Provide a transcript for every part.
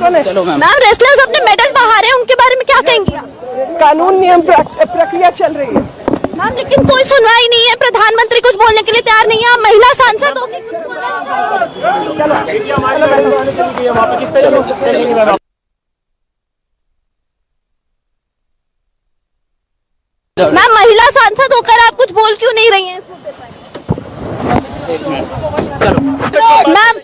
Ma'am wrestlers अपने medal बहा रहे हैं, उनके बारे में क्या कहेंगी आप? कानून नियम प्रक्रिया चल रही है मैम लेकिन कोई सुनवाई नहीं है, प्रधानमंत्री कुछ बोलने के लिए तैयार नहीं है, आप महिला सांसद हो कुछ बोलना। मैम महिला सांसद होकर आप कुछ बोल क्यों नहीं रही हैं इस मुद्दे पर? मैम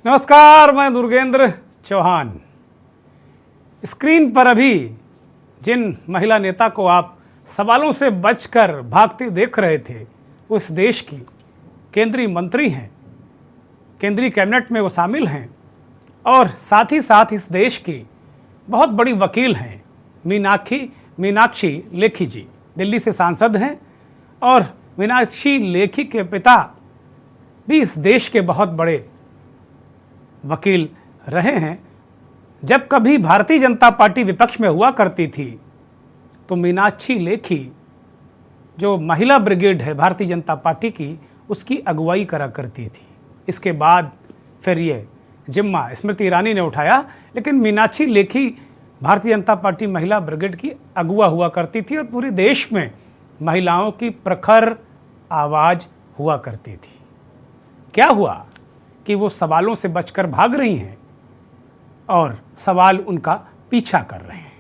नमस्कार, मैं दुर्गेंद्र चौहान। स्क्रीन पर अभी जिन महिला नेता को आप सवालों से बचकर भागते देख रहे थे, उस देश की केंद्रीय मंत्री हैं, केंद्रीय कैबिनेट में वो शामिल हैं और साथ ही साथ इस देश की बहुत बड़ी वकील हैं मीनाक्षी लेखी जी। दिल्ली से सांसद हैं और मीनाक्षी लेखी के पिता भी इस देश के बहुत बड़े वकील रहे हैं। जब कभी भारतीय जनता पार्टी विपक्ष में हुआ करती थी तो मीनाक्षी लेखी, जो महिला ब्रिगेड है भारतीय जनता पार्टी की, उसकी अगुवाई करा करती थी। इसके बाद फिर ये जिम्मा स्मृति ईरानी ने उठाया, लेकिन मीनाक्षी लेखी भारतीय जनता पार्टी महिला ब्रिगेड की अगुवा हुआ करती थी और पूरे देश में महिलाओं की प्रखर आवाज़ हुआ करती थी। क्या हुआ कि वो सवालों से बचकर भाग रही हैं और सवाल उनका पीछा कर रहे हैं।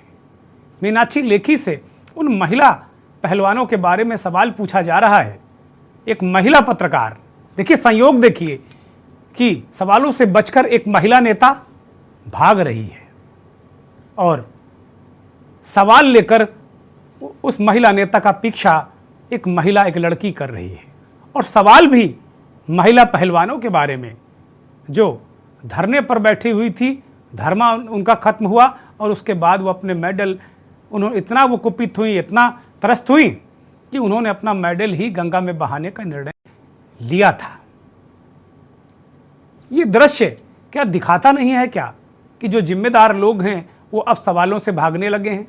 मीनाक्षी लेखी से उन महिला पहलवानों के बारे में सवाल पूछा जा रहा है। एक महिला पत्रकार, देखिए संयोग देखिए कि सवालों से बचकर एक महिला नेता भाग रही है और सवाल लेकर उस महिला नेता का पीछा एक लड़की कर रही है। और सवाल भी महिला पहलवानों के बारे में जो धरने पर बैठी हुई थी, धर्मा उनका खत्म हुआ और उसके बाद वो अपने मेडल, उन्होंने इतना वो कुपित हुई, इतना त्रस्त हुई कि उन्होंने अपना मेडल ही गंगा में बहाने का निर्णय लिया था। ये दृश्य क्या दिखाता नहीं है क्या कि जो जिम्मेदार लोग हैं वो अब सवालों से भागने लगे हैं?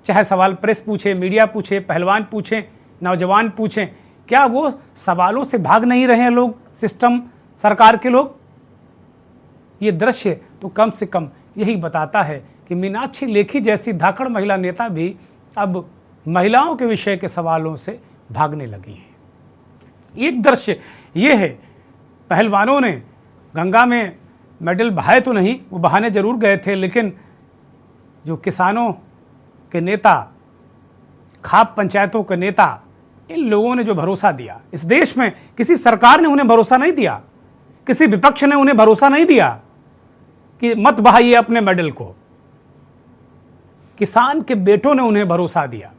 चाहे सवाल प्रेस पूछे, मीडिया पूछे, पहलवान पूछें, नौजवान पूछें, क्या वो सवालों से भाग नहीं रहे हैं लोग, सिस्टम, सरकार के लोग? ये दृश्य तो कम से कम यही बताता है कि मीनाक्षी लेखी जैसी धाकड़ महिला नेता भी अब महिलाओं के विषय के सवालों से भागने लगी हैं। एक दृश्य ये है, पहलवानों ने गंगा में मेडल बहाए तो नहीं, वो बहाने जरूर गए थे, लेकिन जो किसानों के नेता, खाप पंचायतों के नेता, इन लोगों ने जो भरोसा दिया, इस देश में किसी सरकार ने उन्हें भरोसा नहीं दिया, किसी विपक्ष ने उन्हें भरोसा नहीं दिया कि मत बहाइए अपने मेडल को। किसान के बेटों ने उन्हें भरोसा दिया।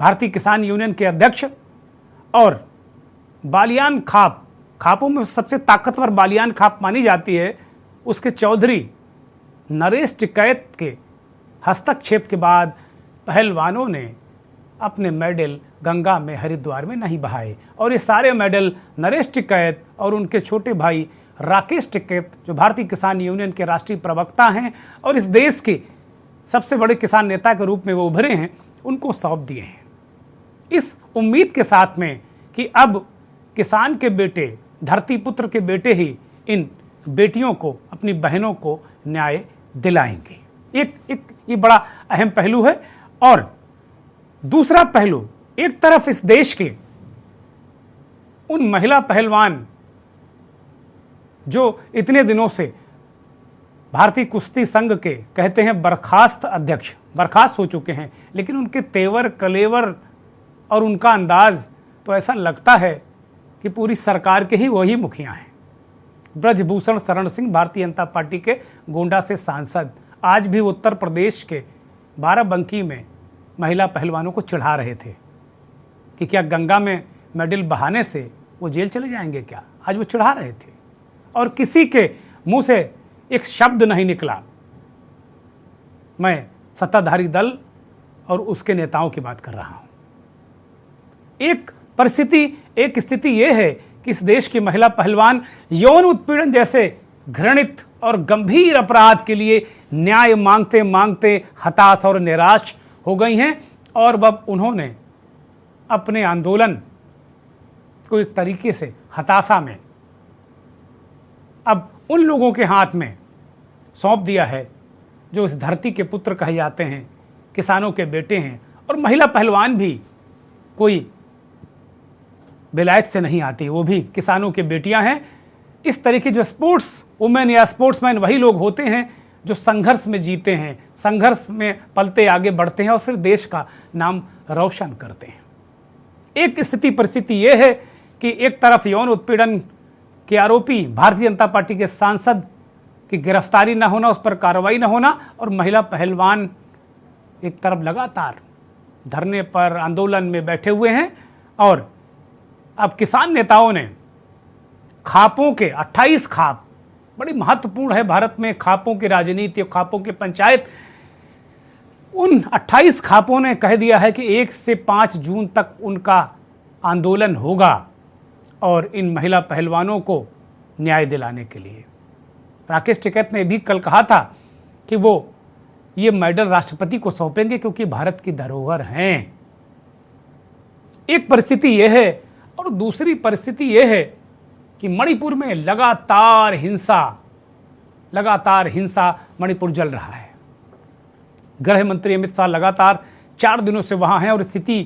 भारतीय किसान यूनियन के अध्यक्ष और बालियान खापों में सबसे ताकतवर बालियान खाप मानी जाती है, उसके चौधरी नरेश टिकैत के हस्तक्षेप के बाद पहलवानों ने अपने मेडल गंगा में, हरिद्वार में नहीं बहाए और ये सारे मेडल नरेश टिकैत और उनके छोटे भाई राकेश टिकैत, जो भारतीय किसान यूनियन के राष्ट्रीय प्रवक्ता हैं और इस देश के सबसे बड़े किसान नेता के रूप में वो उभरे हैं, उनको सौंप दिए हैं, इस उम्मीद के साथ में कि अब किसान के बेटे, धरती पुत्र के बेटे ही इन बेटियों को, अपनी बहनों को न्याय दिलाएंगे। एक ये बड़ा अहम पहलू है। और दूसरा पहलू, एक तरफ इस देश के उन महिला पहलवान जो इतने दिनों से भारतीय कुश्ती संघ के कहते हैं बर्खास्त अध्यक्ष, बर्खास्त हो चुके हैं, लेकिन उनके तेवर कलेवर और उनका अंदाज तो ऐसा लगता है कि पूरी सरकार के ही वही मुखिया हैं। ब्रजभूषण शरण सिंह भारतीय जनता पार्टी के गोंडा से सांसद आज भी उत्तर प्रदेश के बाराबंकी में महिला पहलवानों को चिढ़ा रहे थे कि क्या गंगा में मेडल बहाने से वो जेल चले जाएंगे क्या। आज वो चिढ़ा रहे थे और किसी के मुंह से एक शब्द नहीं निकला। मैं सत्ताधारी दल और उसके नेताओं की बात कर रहा हूं। एक स्थिति यह है कि इस देश की महिला पहलवान यौन उत्पीड़न जैसे घृणित और गंभीर अपराध के लिए न्याय मांगते मांगते हताश और निराश हो गई हैं और अब उन्होंने अपने आंदोलन को एक तरीके से हताशा में अब उन लोगों के हाथ में सौंप दिया है जो इस धरती के पुत्र कहे जाते हैं, किसानों के बेटे हैं। और महिला पहलवान भी कोई विलायत से नहीं आती, वो भी किसानों की बेटियां हैं। इस तरीके जो स्पोर्ट्स वुमेन या स्पोर्ट्समैन वही लोग होते हैं जो संघर्ष में जीते हैं, संघर्ष में पलते आगे बढ़ते हैं और फिर देश का नाम रोशन करते हैं। एक स्थिति परिस्थिति ये है कि एक तरफ यौन उत्पीड़न के आरोपी भारतीय जनता पार्टी के सांसद की गिरफ्तारी न होना, उस पर कार्रवाई न होना, और महिला पहलवान एक तरफ लगातार धरने पर आंदोलन में बैठे हुए हैं। और अब किसान नेताओं ने खापों के 28 खाप, बड़ी महत्वपूर्ण है भारत में खापों की राजनीति और खापों की पंचायत, उन 28 खापों ने कह दिया है कि 1 से 5 जून तक उनका आंदोलन होगा और इन महिला पहलवानों को न्याय दिलाने के लिए। राकेश टिकैत ने भी कल कहा था कि वो ये मेडल राष्ट्रपति को सौंपेंगे क्योंकि भारत की धरोहर हैं। एक परिस्थिति यह है और दूसरी परिस्थिति यह है कि मणिपुर में लगातार हिंसा मणिपुर जल रहा है। गृह मंत्री अमित शाह लगातार 4 दिनों से वहां हैं और स्थिति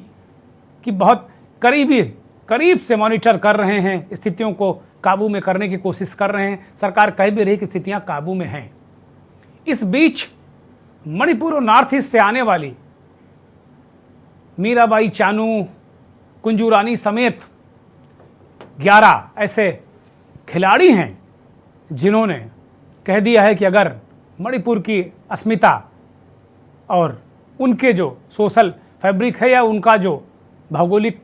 की बहुत करीब से मॉनिटर कर रहे हैं, स्थितियों को काबू में करने की कोशिश कर रहे हैं। सरकार कह भी रही कि स्थितियां काबू में हैं। इस बीच मणिपुर और नॉर्थ ईस्ट से आने वाली मीराबाई चानू, कुंजू रानी समेत 11 ऐसे खिलाड़ी हैं जिन्होंने कह दिया है कि अगर मणिपुर की अस्मिता और उनके जो सोशल फैब्रिक है या उनका जो भौगोलिक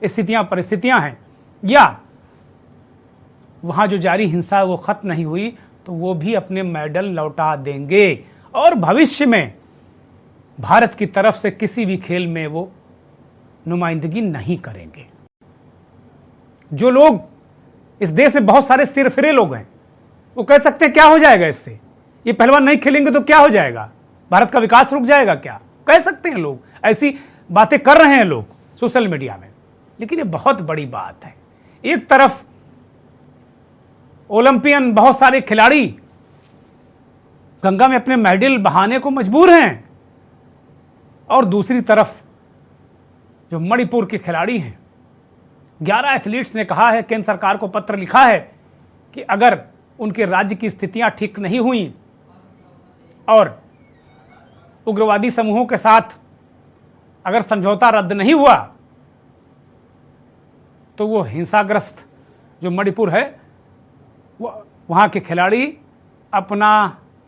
परिस्थितियां हैं या वहाँ जो जारी हिंसा वो खत्म नहीं हुई तो वो भी अपने मेडल लौटा देंगे और भविष्य में भारत की तरफ से किसी भी खेल में वो नुमाइंदगी नहीं करेंगे। जो लोग इस देश में बहुत सारे सिरफिरे लोग हैं वो कह सकते हैं क्या हो जाएगा इससे, ये पहलवान नहीं खेलेंगे तो क्या हो जाएगा, भारत का विकास रुक जाएगा क्या, कह सकते हैं लोग, ऐसी बातें कर रहे हैं लोग सोशल मीडिया में। लेकिन ये बहुत बड़ी बात है। एक तरफ ओलंपियन बहुत सारे खिलाड़ी गंगा में अपने मेडल बहाने को मजबूर हैं और दूसरी तरफ जो मणिपुर के खिलाड़ी हैं, 11 एथलीट्स ने कहा है, केंद्र सरकार को पत्र लिखा है कि अगर उनके राज्य की स्थितियां ठीक नहीं हुई और उग्रवादी समूहों के साथ अगर समझौता रद्द नहीं हुआ तो वो हिंसाग्रस्त जो मणिपुर है वहाँ के खिलाड़ी अपना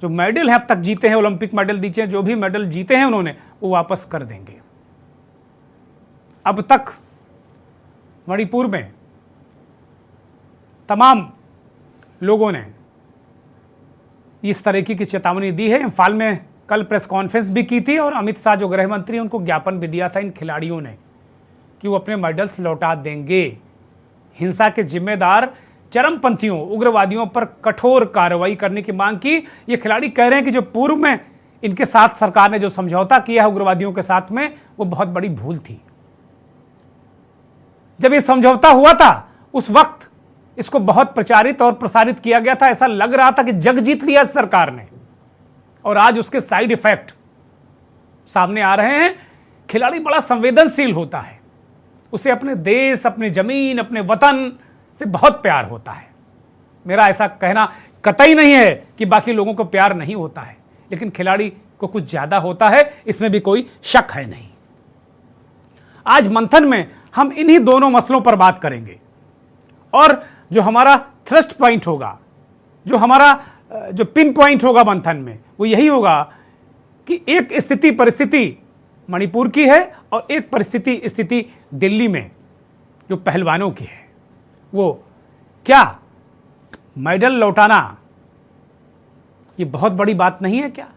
जो मेडल है अब तक जीते हैं, ओलंपिक मेडल जीते हैं, जो भी मेडल जीते हैं उन्होंने, वो वापस कर देंगे। अब तक मणिपुर में तमाम लोगों ने इस तरीके की चेतावनी दी है। इम्फाल में कल प्रेस कॉन्फ्रेंस भी की थी और अमित शाह जो गृह मंत्री हैं उनको ज्ञापन भी दिया था इन खिलाड़ियों ने कि वो अपने मेडल्स लौटा देंगे। हिंसा के जिम्मेदार चरमपंथियों, उग्रवादियों पर कठोर कार्रवाई करने की मांग की। ये खिलाड़ी कह रहे हैं कि जो पूर्व में इनके साथ सरकार ने जो समझौता किया है उग्रवादियों के साथ में, वो बहुत बड़ी भूल थी। जब ये समझौता हुआ था उस वक्त इसको बहुत प्रचारित और प्रसारित किया गया था, ऐसा लग रहा था कि जग जीत लिया सरकार ने, और आज उसके साइड इफेक्ट सामने आ रहे हैं। खिलाड़ी बड़ा संवेदनशील होता है, उसे अपने देश, अपनी जमीन, अपने वतन से बहुत प्यार होता है। मेरा ऐसा कहना कतई नहीं है कि बाकी लोगों को प्यार नहीं होता है, लेकिन खिलाड़ी को कुछ ज्यादा होता है, इसमें भी कोई शक है नहीं। आज मंथन में हम इन्हीं दोनों मसलों पर बात करेंगे और जो हमारा थ्रस्ट पॉइंट होगा, जो हमारा जो पिन पॉइंट होगा मंथन में, वो यही होगा कि एक परिस्थिति मणिपुर की है और एक स्थिति दिल्ली में जो पहलवानों की है। वो क्या मेडल लौटाना ये बहुत बड़ी बात नहीं है क्या?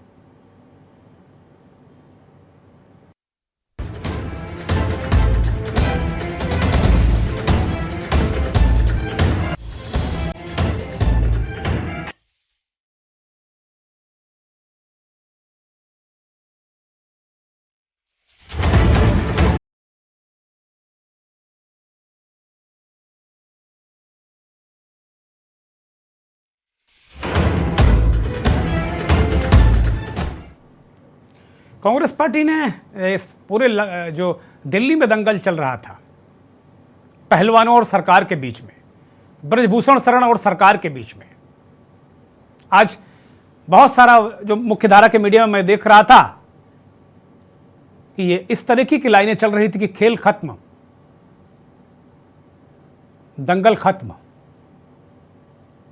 कांग्रेस पार्टी ने इस पूरे जो दिल्ली में दंगल चल रहा था पहलवानों और सरकार के बीच में, ब्रजभूषण शरण और सरकार के बीच में, आज बहुत सारा जो मुख्यधारा के मीडिया में मैं देख रहा था कि ये इस तरीके की लाइनें चल रही थी कि खेल खत्म, दंगल खत्म।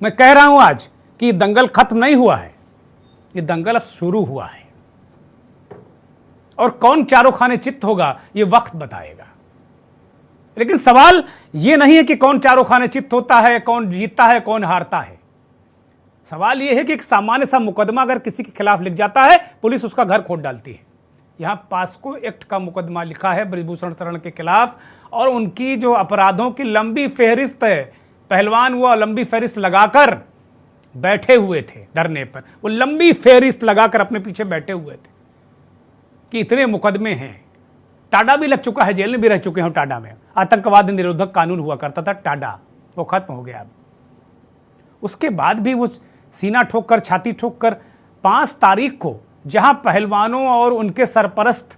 मैं कह रहा हूं आज कि ये दंगल खत्म नहीं हुआ है, ये दंगल अब शुरू हुआ है और कौन चारों खाने चित्त होगा ये वक्त बताएगा। लेकिन सवाल ये नहीं है कि कौन चारों खाने चित्त होता है, कौन जीतता है, कौन हारता है। सवाल यह है कि एक सामान्य सा मुकदमा अगर किसी के खिलाफ लिख जाता है, पुलिस उसका घर खोद डालती है। यहां पास्को एक्ट का मुकदमा लिखा है ब्रजभूषण शरण के खिलाफ और उनकी जो अपराधों की लंबी फेहरिस्त है, पहलवान वो लंबी फेहरिस्त लगाकर बैठे हुए थे धरने पर, वो लंबी फेहरिस्त लगाकर अपने पीछे बैठे हुए थे कि इतने मुकदमे हैं। टाडा भी लग चुका है, जेल में भी रह चुके हैं। टाडा में आतंकवाद निरोधक कानून हुआ करता था, टाडा, वो खत्म हो गया अब। उसके बाद भी वो सीना ठोक कर, छाती ठोक कर 5 तारीख को जहां पहलवानों और उनके सरपरस्त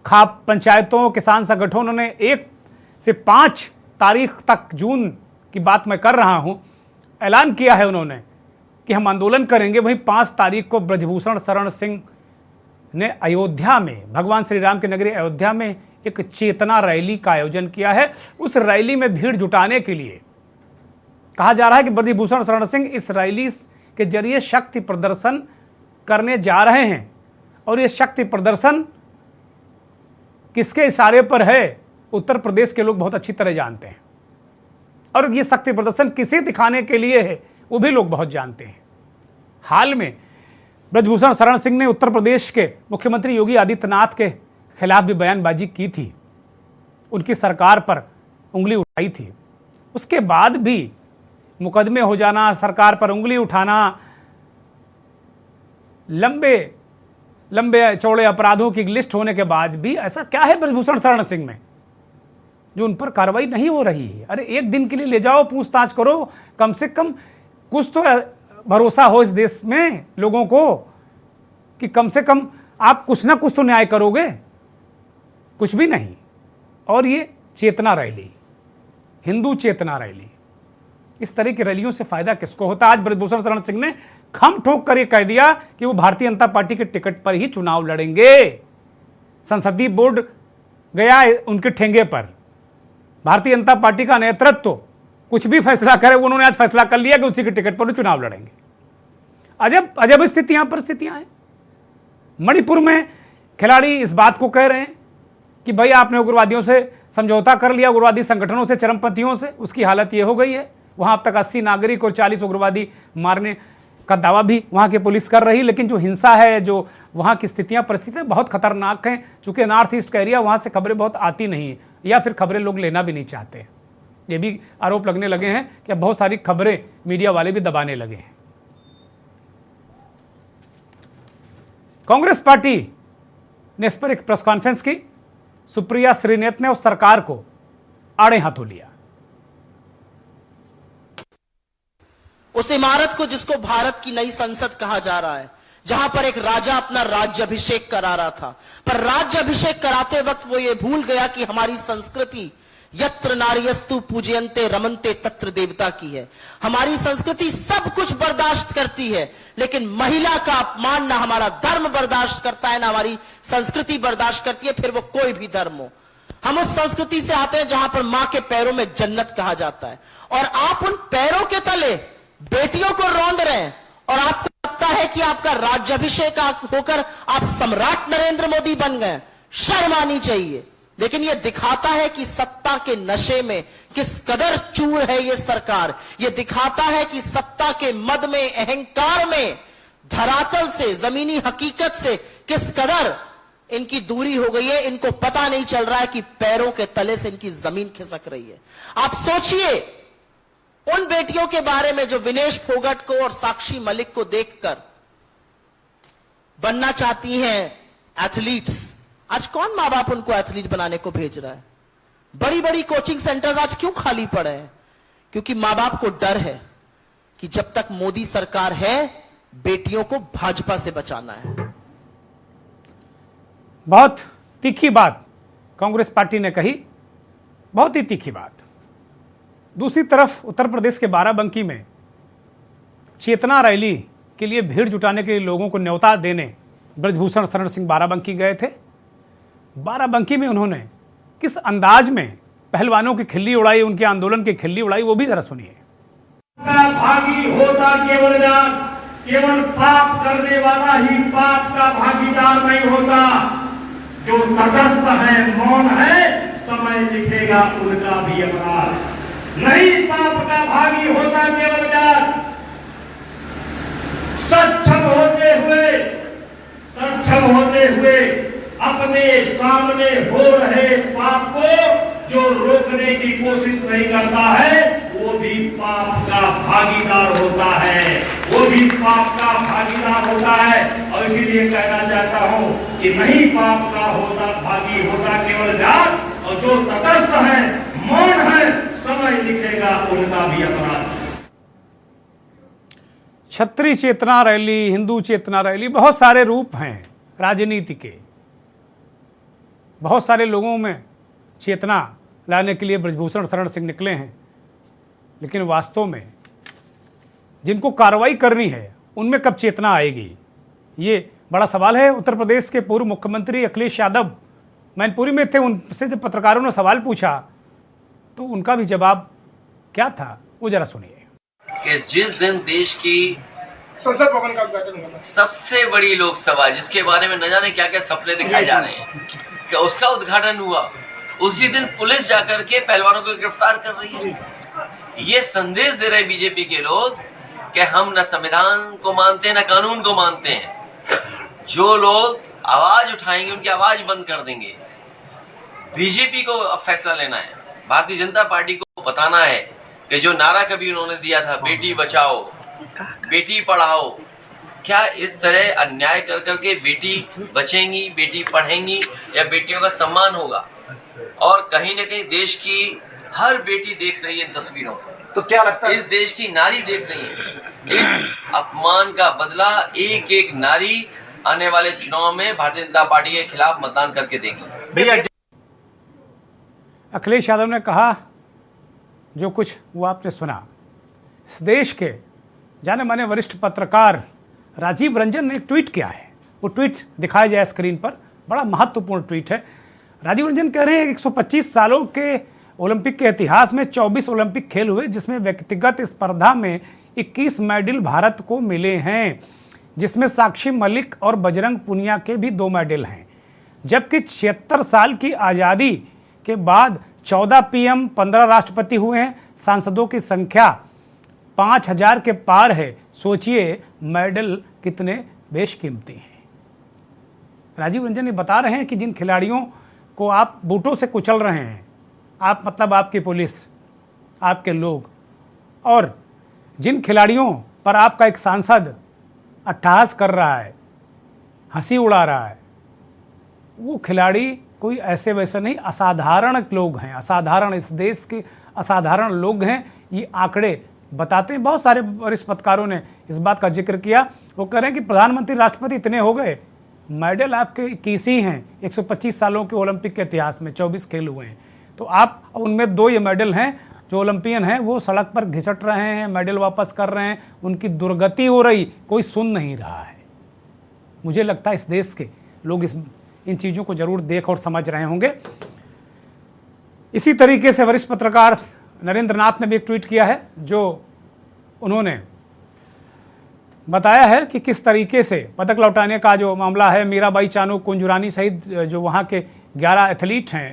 खाप पंचायतों, किसान संगठनों ने 1 से 5 तारीख तक, जून की बात मैं कर रहा हूं, ऐलान किया है उन्होंने कि हम आंदोलन करेंगे। वहीं 5 तारीख को ब्रजभूषण शरण सिंह ने अयोध्या में, भगवान श्री राम की नगरी अयोध्या में एक चेतना रैली का आयोजन किया है। उस रैली में भीड़ जुटाने के लिए कहा जा रहा है कि ब्रजभूषण शरण सिंह इस रैली के जरिए शक्ति प्रदर्शन करने जा रहे हैं। और ये शक्ति प्रदर्शन किसके इशारे पर है, उत्तर प्रदेश के लोग बहुत अच्छी तरह जानते हैं। और ये शक्ति प्रदर्शन किसे दिखाने के लिए है, वो भी लोग बहुत जानते हैं। हाल में ब्रजभूषण शरण सिंह ने उत्तर प्रदेश के मुख्यमंत्री योगी आदित्यनाथ के खिलाफ भी बयानबाजी की थी, उनकी सरकार पर उंगली उठाई थी। उसके बाद भी मुकदमे हो जाना, सरकार पर उंगली उठाना, लंबे लंबे चौड़े अपराधों की लिस्ट होने के बाद भी ऐसा क्या है ब्रजभूषण शरण सिंह में जो उन पर कार्रवाई नहीं हो रही है? अरे एक दिन के लिए ले जाओ, पूछताछ करो, कम से कम कुछ तो भरोसा हो इस देश में लोगों को कि कम से कम आप कुछ ना कुछ तो न्याय करोगे। कुछ भी नहीं। और ये चेतना रैली, हिंदू चेतना रैली, इस तरह की रैलियों से फायदा किसको होता है? आज ब्रजभूषण शरण सिंह ने खम ठोक कर ये कह दिया कि वो भारतीय जनता पार्टी के टिकट पर ही चुनाव लड़ेंगे। संसदीय बोर्ड गया उनके ठेंगे पर, भारतीय जनता पार्टी का नेतृत्व कुछ भी फैसला करे, उन्होंने आज फैसला कर लिया कि उसी के टिकट पर चुनाव लड़ेंगे। अजब अजब स्थितियां, परिस्थितियां हैं। मणिपुर में खिलाड़ी इस बात को कह रहे हैं कि भाई आपने उग्रवादियों से समझौता कर लिया, उग्रवादी संगठनों से, चरमपंथियों से, उसकी हालत ये हो गई है। वहां अब तक 80 नागरिक और 40 उग्रवादी मारने का दावा भी वहां की पुलिस कर रही। लेकिन जो हिंसा है, जो वहां की स्थितियां, परिस्थितियां बहुत खतरनाक हैं। चूंकि नॉर्थ ईस्ट का एरिया, वहां से खबरें बहुत आती नहीं है, या फिर खबरें लोग लेना भी नहीं चाहते। ये भी आरोप लगने लगे हैं कि अब बहुत सारी खबरें मीडिया वाले भी दबाने लगे हैं। कांग्रेस पार्टी ने इस पर एक प्रेस कॉन्फ्रेंस की। सुप्रिया श्रीनेत ने उस सरकार को आड़े हाथों लिया। उस इमारत को जिसको भारत की नई संसद कहा जा रहा है, जहां पर एक राजा अपना राज्याभिषेक करा रहा था, पर राज्याभिषेक कराते वक्त वो ये भूल गया कि हमारी संस्कृति यत्र नार्यस्तु पूजयन्ते रमन्ते तत्र देवता की है। हमारी संस्कृति सब कुछ बर्दाश्त करती है, लेकिन महिला का अपमान ना हमारा धर्म बर्दाश्त करता है, ना हमारी संस्कृति बर्दाश्त करती है, फिर वो कोई भी धर्म हो। हम उस संस्कृति से आते हैं जहां पर मां के पैरों में जन्नत कहा जाता है, और आप उन पैरों के तले बेटियों को रौंद रहे हैं, और आपको लगता है कि आपका राज्याभिषेक होकर आप सम्राट नरेंद्र मोदी बन गए। शर्म आनी चाहिए। लेकिन यह दिखाता है कि सत्ता के नशे में किस कदर चूर है ये सरकार। यह दिखाता है कि सत्ता के मद में, अहंकार में, धरातल से, जमीनी हकीकत से किस कदर इनकी दूरी हो गई है। इनको पता नहीं चल रहा है कि पैरों के तले से इनकी जमीन खिसक रही है। आप सोचिए उन बेटियों के बारे में जो विनेश फोगट को और साक्षी मलिक को देखकर बनना चाहती हैं एथलीट्स। आज कौन मां बाप उनको एथलीट बनाने को भेज रहा है? बड़ी बड़ी कोचिंग सेंटर्स आज क्यों खाली पड़े हैं? क्योंकि मां बाप को डर है कि जब तक मोदी सरकार है, बेटियों को भाजपा से बचाना है। बहुत तीखी बात कांग्रेस पार्टी ने कही, बहुत ही तीखी बात। दूसरी तरफ उत्तर प्रदेश के बाराबंकी में चेतना रैली के लिए भीड़ जुटाने के लिए लोगों को न्योता देने ब्रजभूषण शरण सिंह बाराबंकी गए थे। बाराबंकी में उन्होंने किस अंदाज में पहलवानों की खिल्ली उड़ाई, उनके आंदोलन की खिल्ली उड़ाई, वो भी जरा सुनिए। भागी होता केवल पाप करने वाला ही पाप का भागीदार नहीं होता। जो तटस्थ है, मौन है, समय लिखेगा उनका भी अपराध। नहीं पाप का भागी होता केवल ज्ञान। सक्षम होते हुए अपने सामने हो रहे पाप को जो रोकने की कोशिश नहीं करता है, वो भी पाप का भागीदार होता है, वो भी पाप का भागीदार होता है। और इसीलिए कहना चाहता हूं कि नहीं पाप का भागी होता केवल जात, और जो तटस्थ है, मौन है, समय लिखेगा उनका भी अपराध। क्षत्रिय चेतना रैली, हिंदू चेतना रैली, बहुत सारे रूप हैं राजनीति के। बहुत सारे लोगों में चेतना लाने के लिए ब्रजभूषण शरण सिंह निकले हैं, लेकिन वास्तव में जिनको कार्रवाई करनी है उनमें कब चेतना आएगी, ये बड़ा सवाल है। उत्तर प्रदेश के पूर्व मुख्यमंत्री अखिलेश यादव मैनपुरी में थे, उनसे जब पत्रकारों ने सवाल पूछा तो उनका भी जवाब क्या था, वो जरा सुनिए। कि जिस दिन देश की संसद भवन का उद्घाटन हुआ था, सबसे बड़ी लोकसभा, जिसके बारे में न जाने क्या क्या सपने दिखाए जा रहे हैं, कि उसका उद्घाटन हुआ, उसी दिन पुलिस जाकर के पहलवानों को गिरफ्तार कर रही है। ये संदेश दे रहे बीजेपी के लोग कि हम न संविधान को मानते हैं, न कानून को मानते हैं। जो लोग आवाज उठाएंगे उनकी आवाज बंद कर देंगे। बीजेपी को अब फैसला लेना है, भारतीय जनता पार्टी को बताना है कि जो नारा कभी उन्होंने दिया था, बेटी बचाओ बेटी पढ़ाओ, क्या इस तरह अन्याय कर करके बेटी बचेंगी, बेटी पढ़ेंगी, या बेटियों का सम्मान होगा? और कहीं न कहीं देश की हर बेटी देख रही है इन तस्वीरों को, तो क्या लगता है इस देश की नारी देख रही है। इस अपमान का बदला एक एक नारी आने वाले चुनाव में भारतीय जनता पार्टी के खिलाफ मतदान करके देगी। भैया अखिलेश यादव ने कहा जो कुछ वो आपने सुना। इस देश के जाने माने वरिष्ठ पत्रकार राजीव रंजन ने एक ट्वीट किया है, वो ट्वीट दिखाया जाए स्क्रीन पर, बड़ा महत्वपूर्ण ट्वीट है। राजीव रंजन कह रहे हैं 125 सालों के ओलंपिक के इतिहास में 24 ओलंपिक खेल हुए, जिसमें व्यक्तिगत स्पर्धा में 21 मेडल भारत को मिले हैं, जिसमें साक्षी मलिक और बजरंग पुनिया के भी 2 मेडल हैं। जबकि 76 साल की आज़ादी के बाद 14 पीएम, 15 राष्ट्रपति हुए हैं, सांसदों की संख्या 5000 के पार है। सोचिए मेडल कितने बेशकीमती हैं। राजीव रंजन ये बता रहे हैं कि जिन खिलाड़ियों को आप बूटों से कुचल रहे हैं, आप मतलब आपकी पुलिस, आपके लोग, और जिन खिलाड़ियों पर आपका एक सांसद अट्टहास कर रहा है, हंसी उड़ा रहा है, वो खिलाड़ी कोई ऐसे वैसे नहीं, असाधारण लोग हैं, असाधारण, इस देश के असाधारण लोग हैं। ये आंकड़े बताते हैं। बहुत सारे वरिष्ठ पत्रकारों ने इस बात का जिक्र किया। वो कह रहे हैं कि प्रधानमंत्री, राष्ट्रपति इतने हो गए, मेडल आपके 21 ही हैं 125 सालों के ओलंपिक के इतिहास में, 24 खेल हुए हैं, तो आप उनमें 2 ये मेडल हैं। जो ओलंपियन हैं वो सड़क पर घिसट रहे हैं, मेडल वापस कर रहे हैं, उनकी दुर्गति हो रही, कोई सुन नहीं रहा है। मुझे लगता है इस देश के लोग इन चीज़ों को जरूर देख और समझ रहे होंगे। इसी तरीके से वरिष्ठ पत्रकार नरेंद्र नाथ ने भी एक ट्वीट किया है, जो उन्होंने बताया है कि किस तरीके से पदक लौटाने का जो मामला है, मीराबाई चानू, कुंजुरानी सहित जो वहाँ के 11 एथलीट हैं,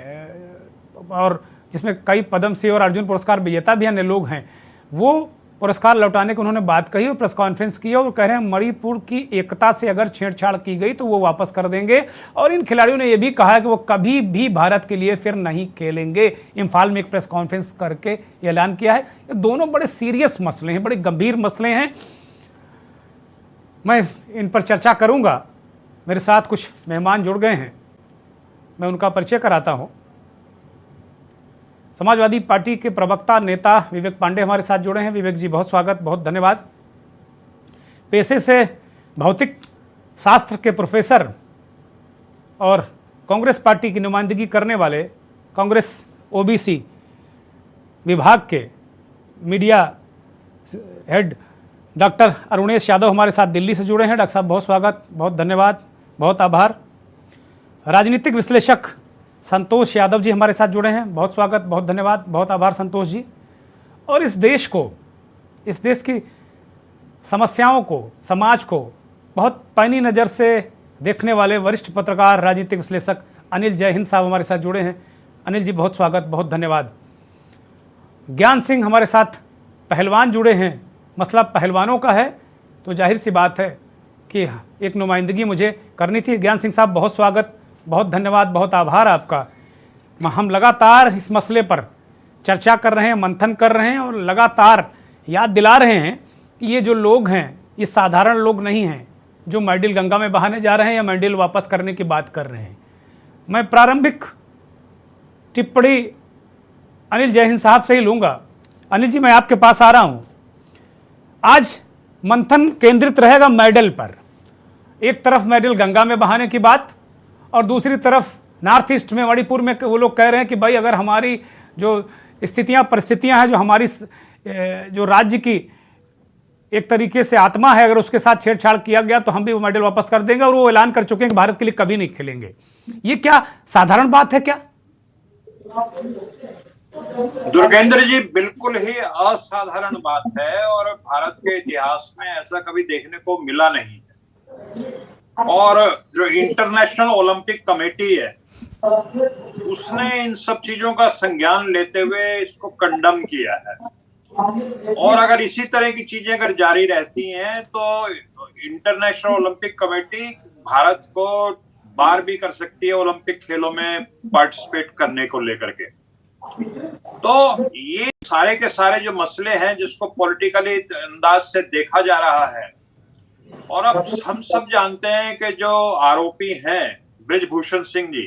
और जिसमें कई पद्मश्री और अर्जुन पुरस्कार विजेता भी अन्य लोग हैं, वो पुरस्कार लौटाने की उन्होंने बात कही और प्रेस कॉन्फ्रेंस की, और कह रहे हैं मणिपुर की एकता से अगर छेड़छाड़ की गई तो वो वापस कर देंगे। और इन खिलाड़ियों ने यह भी कहा है कि वो कभी भी भारत के लिए फिर नहीं खेलेंगे। इम्फाल में एक प्रेस कॉन्फ्रेंस करके ऐलान किया है। ये दोनों बड़े सीरियस मसले हैं, बड़े गंभीर मसले हैं। मैं इन पर चर्चा करूंगा। मेरे साथ कुछ मेहमान जुड़ गए हैं, मैं उनका परिचय कराता हूं। समाजवादी पार्टी के प्रवक्ता नेता विवेक पांडे हमारे साथ जुड़े हैं। विवेक जी, बहुत स्वागत, बहुत धन्यवाद। पेशे से भौतिक शास्त्र के प्रोफेसर और कांग्रेस पार्टी की नुमाइंदगी करने वाले कांग्रेस ओबीसी विभाग के media head doctor Arunesh Yadav हमारे साथ दिल्ली से जुड़े हैं। डॉक्टर साहब बहुत स्वागत, बहुत धन्यवाद, बहुत आभार। राजनीतिक विश्लेषक संतोष यादव जी हमारे साथ जुड़े हैं, बहुत स्वागत, बहुत धन्यवाद, बहुत आभार संतोष जी। और इस देश की समस्याओं को, समाज को बहुत पैनी नज़र से देखने वाले वरिष्ठ पत्रकार, राजनीतिक विश्लेषक अनिल जय हिंद साहब हमारे साथ जुड़े हैं। अनिल जी बहुत स्वागत, बहुत धन्यवाद। ज्ञान सिंह हमारे साथ पहलवान जुड़े हैं। मसला पहलवानों का है तो जाहिर सी बात है कि एक नुमाइंदगी मुझे करनी थी। ज्ञान सिंह साहब बहुत स्वागत, बहुत धन्यवाद, बहुत आभार आपका। हम लगातार इस मसले पर चर्चा कर रहे हैं, मंथन कर रहे हैं और लगातार याद दिला रहे हैं कि ये जो लोग हैं ये साधारण लोग नहीं हैं जो मैंडिल गंगा में बहाने जा रहे हैं या मैंडिल वापस करने की बात कर रहे हैं। मैं प्रारंभिक टिप्पणी अनिल जय हिंद साहब से ही लूँगा। अनिल जी, मैं आपके पास आ रहा हूँ। आज मंथन केंद्रित रहेगा मैडल पर। एक तरफ मैडल गंगा में बहाने की बात और दूसरी तरफ नॉर्थ ईस्ट में, मणिपुर में वो लोग कह रहे हैं कि भाई अगर हमारी जो परिस्थितियां हैं, जो हमारी जो राज्य की एक तरीके से आत्मा है, अगर उसके साथ छेड़छाड़ किया गया तो हम भी वो मेडल वापस कर देंगे और वो ऐलान कर चुके हैं कि भारत के लिए कभी नहीं खेलेंगे। ये क्या साधारण बात है क्या? दुर्गेंद्र जी, बिल्कुल ही असाधारण बात है और भारत के इतिहास में ऐसा कभी देखने को मिला नहीं है। और जो इंटरनेशनल ओलंपिक कमेटी है उसने इन सब चीजों का संज्ञान लेते हुए इसको कंडम किया है। और अगर इसी तरह की चीजें अगर जारी रहती हैं तो इंटरनेशनल ओलंपिक कमेटी भारत को बार भी कर सकती है ओलंपिक खेलों में पार्टिसिपेट करने को लेकर के। तो ये सारे के सारे जो मसले हैं जिसको पॉलिटिकली अंदाज से देखा जा रहा है, और अब हम सब जानते हैं कि जो आरोपी हैं बृजभूषण सिंह जी,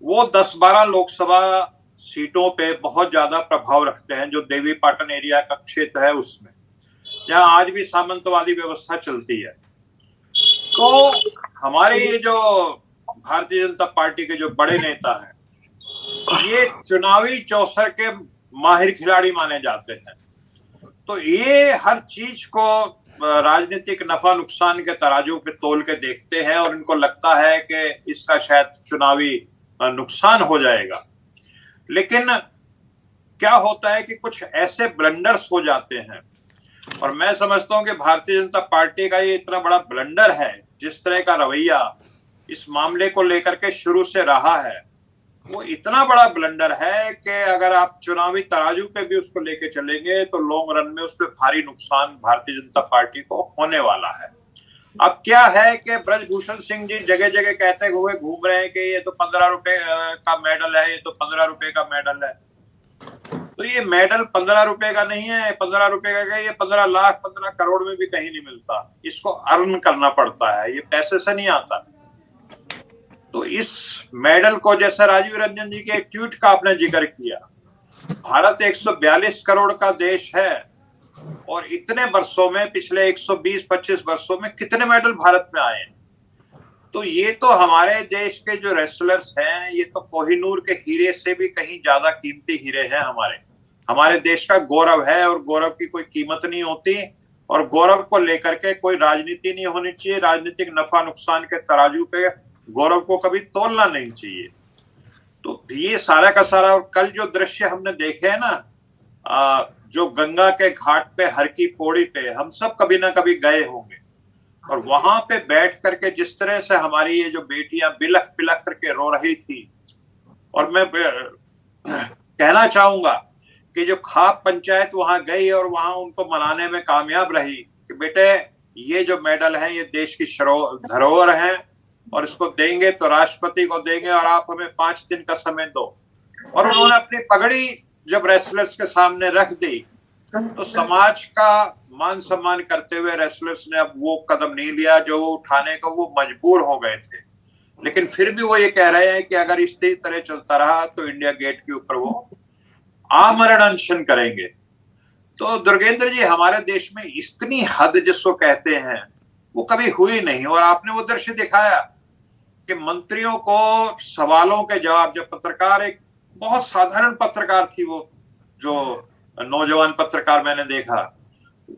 वो 10-12 लोकसभा सीटों पे बहुत ज्यादा प्रभाव रखते हैं, जो देवी पाटन एरिया का क्षेत्र है उसमें, जहां आज भी सामंतवादी व्यवस्था चलती है। तो हमारे ये जो भारतीय जनता पार्टी के जो बड़े नेता हैं, ये चुनावी चौसर के माहिर खिलाड़ी माने जाते हैं। तो ये हर चीज को राजनीतिक नफा नुकसान के तराजू पे तोल के देखते हैं और इनको लगता है कि इसका शायद चुनावी नुकसान हो जाएगा। लेकिन क्या होता है कि कुछ ऐसे ब्लंडर्स हो जाते हैं, और मैं समझता हूं कि भारतीय जनता पार्टी का ये इतना बड़ा ब्लंडर है, जिस तरह का रवैया इस मामले को लेकर के शुरू से रहा है, वो इतना बड़ा ब्लंडर है कि अगर आप चुनावी तराजू पे भी उसको लेके चलेंगे तो लॉन्ग रन में उस पर भारी नुकसान भारतीय जनता पार्टी को होने वाला है। अब क्या है कि बृजभूषण सिंह जी जगह जगह कहते हुए घूम रहे हैं कि ये तो 15 रुपए का मेडल है, ये तो 15 रुपए का मेडल है। तो ये मेडल 15 रुपए का नहीं है, 15 रुपए का, ये 15 लाख 15 करोड़ में भी कहीं नहीं मिलता। इसको अर्न करना पड़ता है, ये पैसे से नहीं आता। तो इस मेडल को, जैसे राजीव रंजन जी के एक ट्वीट का आपने जिक्र किया, भारत 142 करोड़ का देश है और इतने वर्षों में, पिछले 120-25 वर्षों में कितने मेडल भारत में आए हैं। तो ये तो हमारे देश के जो रेसलर्स हैं, ये तो कोहिनूर के हीरे से भी कहीं ज्यादा कीमती हीरे हैं। हमारे देश का गौरव है और गौरव की कोई कीमत नहीं होती, और गौरव को लेकर के कोई राजनीति नहीं होनी चाहिए। राजनीतिक नफा नुकसान के तराजू पे गौरव को कभी तोलना नहीं चाहिए। तो ये सारा का सारा, और कल जो दृश्य हमने देखे है ना, जो गंगा के घाट पे, हर की पौड़ी पे, हम सब कभी ना कभी गए होंगे, और वहां पे बैठ करके जिस तरह से हमारी ये जो बेटियां बिलख बिलख करके रो रही थी, और मैं कहना चाहूंगा कि जो खाप पंचायत वहां गई और वहां उनको मनाने में कामयाब रही कि बेटे ये जो मेडल है ये देश की धरोहर है और इसको देंगे तो राष्ट्रपति को देंगे और आप हमें 5 दिन का समय दो। और उन्होंने अपनी पगड़ी जब रेसलर्स के सामने रख दी तो समाज का मान सम्मान करते हुए रेसलर्स ने अब वो कदम नहीं लिया जो वो उठाने को वो मजबूर हो गए थे। लेकिन फिर भी वो ये कह रहे हैं कि अगर इसी तरह चलता रहा तो इंडिया गेट के ऊपर वो आमरण अनशन करेंगे। तो दुर्गेंद्र जी, हमारे देश में इतनी हद जिसको कहते हैं वो कभी हुई नहीं, और आपने वो दृश्य दिखाया कि मंत्रियों को सवालों के जवाब, जब पत्रकार, एक बहुत साधारण पत्रकार थी वो, जो नौजवान पत्रकार मैंने देखा,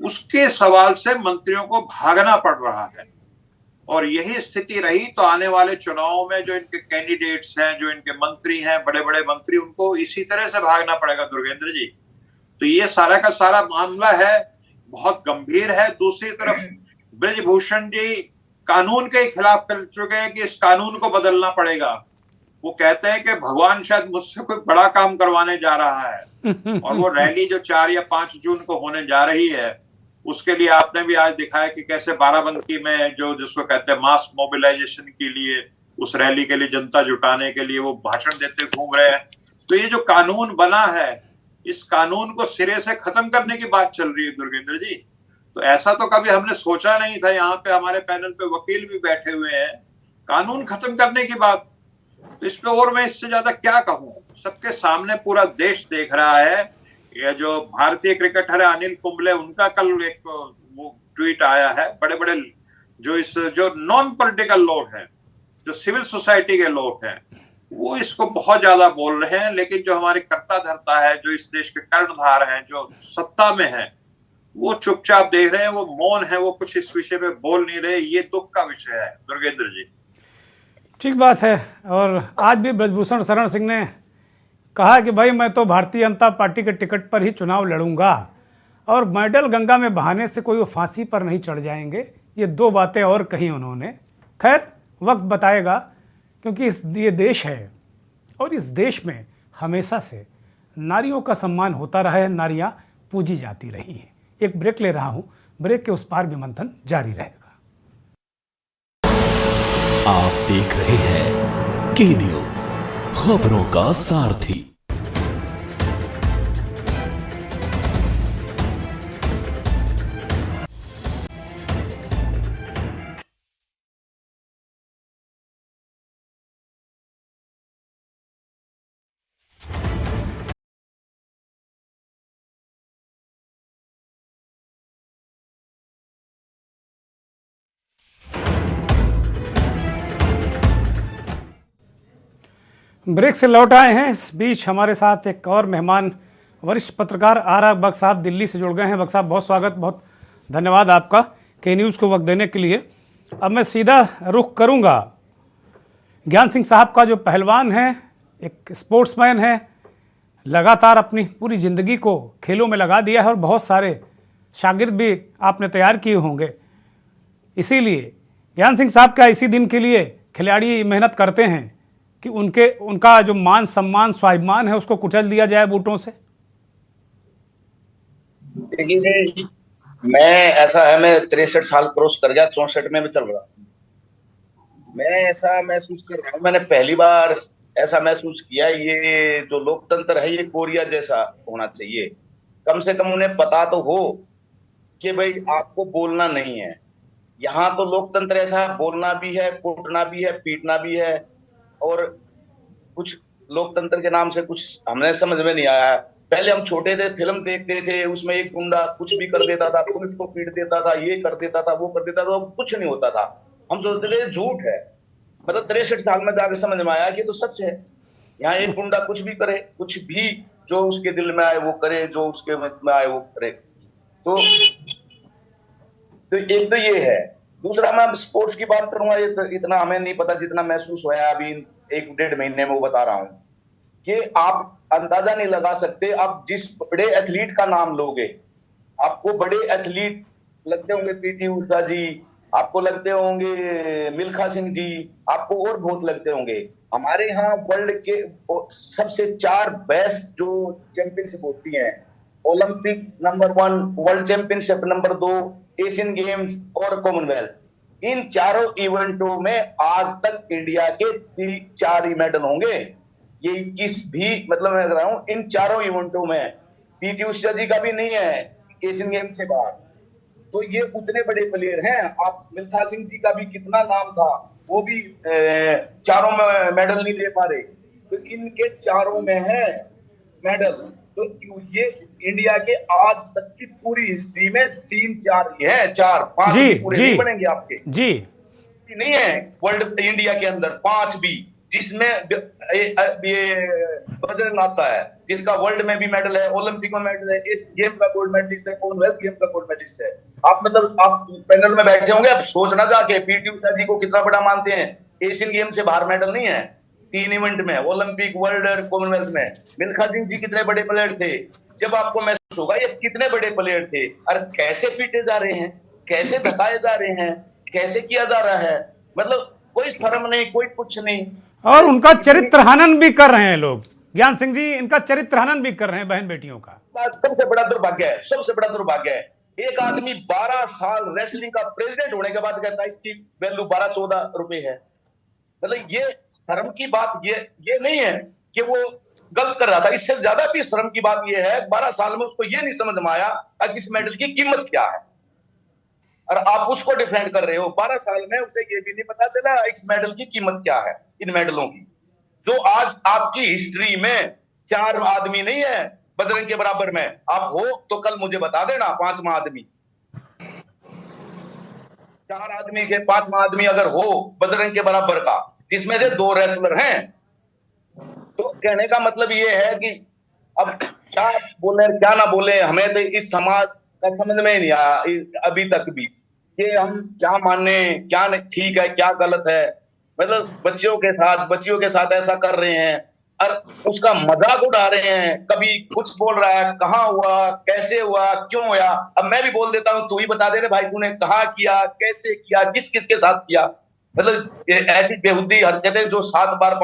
उसके सवाल से मंत्रियों को भागना पड़ रहा है। और यही स्थिति रही तो आने वाले चुनावों में जो इनके कैंडिडेट्स हैं, जो इनके मंत्री हैं, बड़े बड़े मंत्री, उनको इसी तरह से भागना पड़ेगा दुर्गेंद्र जी। तो ये सारा का सारा मामला है, बहुत गंभीर है। दूसरी तरफ ब्रजभूषण जी कानून के खिलाफ कर चुके हैं कि इस कानून को बदलना पड़ेगा। वो कहते हैं कि भगवान शायद मुझसे कोई बड़ा काम करवाने जा रहा है। और वो रैली जो 4 या 5 जून को होने जा रही है, उसके लिए आपने भी आज दिखाया कि कैसे बाराबंकी में जो जिसको कहते हैं मास मोबिलाइजेशन के लिए, उस रैली के लिए जनता जुटाने के लिए वो भाषण देते घूम रहे हैं। तो ये जो कानून बना है, इस कानून को सिरे से खत्म करने की बात चल रही है दुर्गेंद्र जी। तो ऐसा तो कभी हमने सोचा नहीं था। यहाँ पे हमारे पैनल पे वकील भी बैठे हुए हैं, कानून खत्म करने की बात। तो इस पे और मैं इससे ज्यादा क्या कहूं, सबके सामने पूरा देश देख रहा है। ये जो भारतीय क्रिकेटर है अनिल कुंबले, उनका कल एक वो ट्वीट आया है। बड़े बड़े जो नॉन पॉलिटिकल लोग हैं, जो सिविल सोसाइटी के लोग हैं, वो इसको बहुत ज्यादा बोल रहे हैं। लेकिन जो हमारी कर्ता धर्ता है, जो इस देश के कर्णधार हैं, जो सत्ता में है, वो चुपचाप देख रहे हैं, वो मौन है, वो कुछ इस विषय पे बोल नहीं रहे। ये दुख का विषय है दुर्गेंद्र जी। ठीक बात है। और आज भी ब्रजभूषण शरण सिंह ने कहा कि भाई मैं तो भारतीय जनता पार्टी के टिकट पर ही चुनाव लड़ूंगा और मेडल गंगा में बहाने से कोई वो फांसी पर नहीं चढ़ जाएंगे। ये 2 बातें और कही उन्होंने। खैर वक्त बताएगा, क्योंकि ये देश है और इस देश में हमेशा से नारियों का सम्मान होता रहा है, नारियां पूजी जाती रही हैं। एक ब्रेक ले रहा हूं, ब्रेक के उस पार भी मंथन जारी रहेगा। आप देख रहे हैं के न्यूज, खबरों का सारथी। ब्रेक से लौट आए हैं। इस बीच हमारे साथ एक और मेहमान, वरिष्ठ पत्रकार आर बख्श साहब दिल्ली से जुड़ गए हैं। बख्श साहब बहुत स्वागत, बहुत धन्यवाद आपका के न्यूज़ को वक्त देने के लिए। अब मैं सीधा रुख करूंगा ज्ञान सिंह साहब का, जो पहलवान है, एक स्पोर्ट्समैन है, लगातार अपनी पूरी ज़िंदगी को खेलों में लगा दिया है और बहुत सारे शागिर्द भी आपने तैयार किए होंगे। इसीलिए ज्ञान सिंह साहब क्या इसी दिन के लिए खिलाड़ी मेहनत करते हैं कि उनका जो मान सम्मान स्वाभिमान है उसको कुचल दिया जाए बूटों से? देखिए, मैं 63 साल क्रॉस कर गया, 64 में भी चल रहा हूँ। मैं ऐसा महसूस कर रहा हूँ, मैंने पहली बार ऐसा महसूस किया, ये जो लोकतंत्र है ये कोरिया जैसा होना चाहिए। कम से कम उन्हें पता तो हो कि भाई आपको बोलना नहीं है। यहाँ तो लोकतंत्र ऐसा बोलना भी है, कूटना भी है, पीटना भी है। और कुछ लोकतंत्र के नाम से कुछ हमने समझ में नहीं आया। पहले हम छोटे थे, फिल्म देखते थे, उसमें एक गुंडा कुछ भी कर देता था, पुलिस को पीट देता था, ये कर देता था, वो कर देता था, कुछ नहीं होता था। हम सोचते थे झूठ है। मतलब 63 साल में जाकर समझ में आया कि तो सच है। यहाँ एक गुंडा कुछ भी करे, कुछ भी जो उसके दिल में आए वो करे, जो उसके मन में आए वो करे। तो एक तो ये है। दूसरा, मैं स्पोर्ट्स की बात करूंगा, ये तो इतना हमें नहीं पता जितना महसूस हुआ है अभी 1-1.5 महीने में। वो बता रहा हूं कि आप अंदाजा नहीं लगा सकते। आप जिस बड़े एथलीट का नाम लोगे, आपको बड़े एथलीट लगते होंगे, पीटी उषा जी, आपको लगते होंगे मिल्खा सिंह जी, आपको और बहुत लगते होंगे। हमारे यहाँ वर्ल्ड के सबसे 4 बेस्ट जो चैंपियनशिप होती है, Olympic number 1, world championship number 2, Asian games और कॉमनवेल्थ, इन चारों इवेंटों में आज तक इंडिया के 4 ही मेडल होंगे। ये 21 भी, मतलब मैं कह रहा हूं, इन चारों इवेंटों में पीटी उषा जी का भी नहीं है एशियन गेम्स से बाहर। तो ये उतने बड़े प्लेयर हैं। आप मिल्खा सिंह जी का भी कितना नाम था, वो भी चारों में मेडल नहीं ले पा रहे। तो इनके चारों में है मेडल। तो ये इंडिया के आज तक की पूरी हिस्ट्री में 3-4 है, 4-5 पूरे नहीं बनेंगे आपके जी। नहीं है वर्ल्ड इंडिया के अंदर 5 भी जिसमें ये बजरंग आता है, जिसका वर्ल्ड में भी मेडल है, ओलंपिक में मेडल है, इस गेम का गोल्ड मेडलिस्ट है, कॉमनवेल्थ गेम का गोल्ड मेडलिस्ट है। आप पैनल में बैठे होंगे, आप सोचना जाके पीटी उषा जी को कितना बड़ा मानते हैं। एशियन गेम से बाहर मेडल नहीं है, 3 इवेंट में, ओलंपिक, वर्ल्ड और कॉमनवेल्थ में। मिल्खा सिंह जी कितने बड़े प्लेयर थे, जब आपको महसूस होगा ये कितने बड़े प्लेयर थे, और कैसे पीटे जा रहे हैं, कैसे धकाए जा रहे हैं, कैसे किया जा रहा है, मतलब कोई शर्म नहीं, कोई कुछ नहीं। और उनका चरित्र हनन भी कर रहे हैं लोग। ज्ञान सिंह जी, इनका चरित्र हनन भी कर रहे हैं बहन बेटियों का। सबसे बड़ा दुर्भाग्य है, सबसे बड़ा दुर्भाग्य है। एक आदमी 12 साल रेसलिंग का प्रेसिडेंट होने के बाद कहता है इसकी वैल्यू 12-14 रुपए है। मतलब ये शर्म की बात ये नहीं है कि वो गलत कर रहा था, इससे ज्यादा भी शर्म की बात ये है 12 साल में उसको ये नहीं समझ में आया कि इस मेडल की कीमत क्या है, और आप उसको डिफेंड कर रहे हो। 12 साल में उसे ये भी नहीं पता चला इस मेडल की कीमत क्या है, इन मेडलों की। जो आज आपकी हिस्ट्री में 4 आदमी नहीं है बजरंग के बराबर में, आप हो तो कल मुझे बता देना 5वां आदमी। 4 आदमी के 5वां आदमी अगर हो बजरंग के बराबर का, जिसमें से 2 रेसलर हैं, तो कहने का मतलब ये है कि अब क्या बोले क्या ना बोले, हमें तो इस समाज का समझ में ही नहीं आया अभी तक भी कि हम क्या माने, क्या ठीक है, क्या गलत है। मतलब बच्चियों के साथ ऐसा कर रहे हैं और उसका मजाक उड़ा रहे हैं। कभी कुछ बोल रहा है, कहाँ हुआ, कैसे हुआ, क्यों हुआ। अब मैं भी बोल देता हूं, तू ही बता दे रे भाई, तूने कहाँ किया, कैसे किया, किस किस के साथ किया। मतलब ऐसी बेहुदी हरकतें जो 7 बार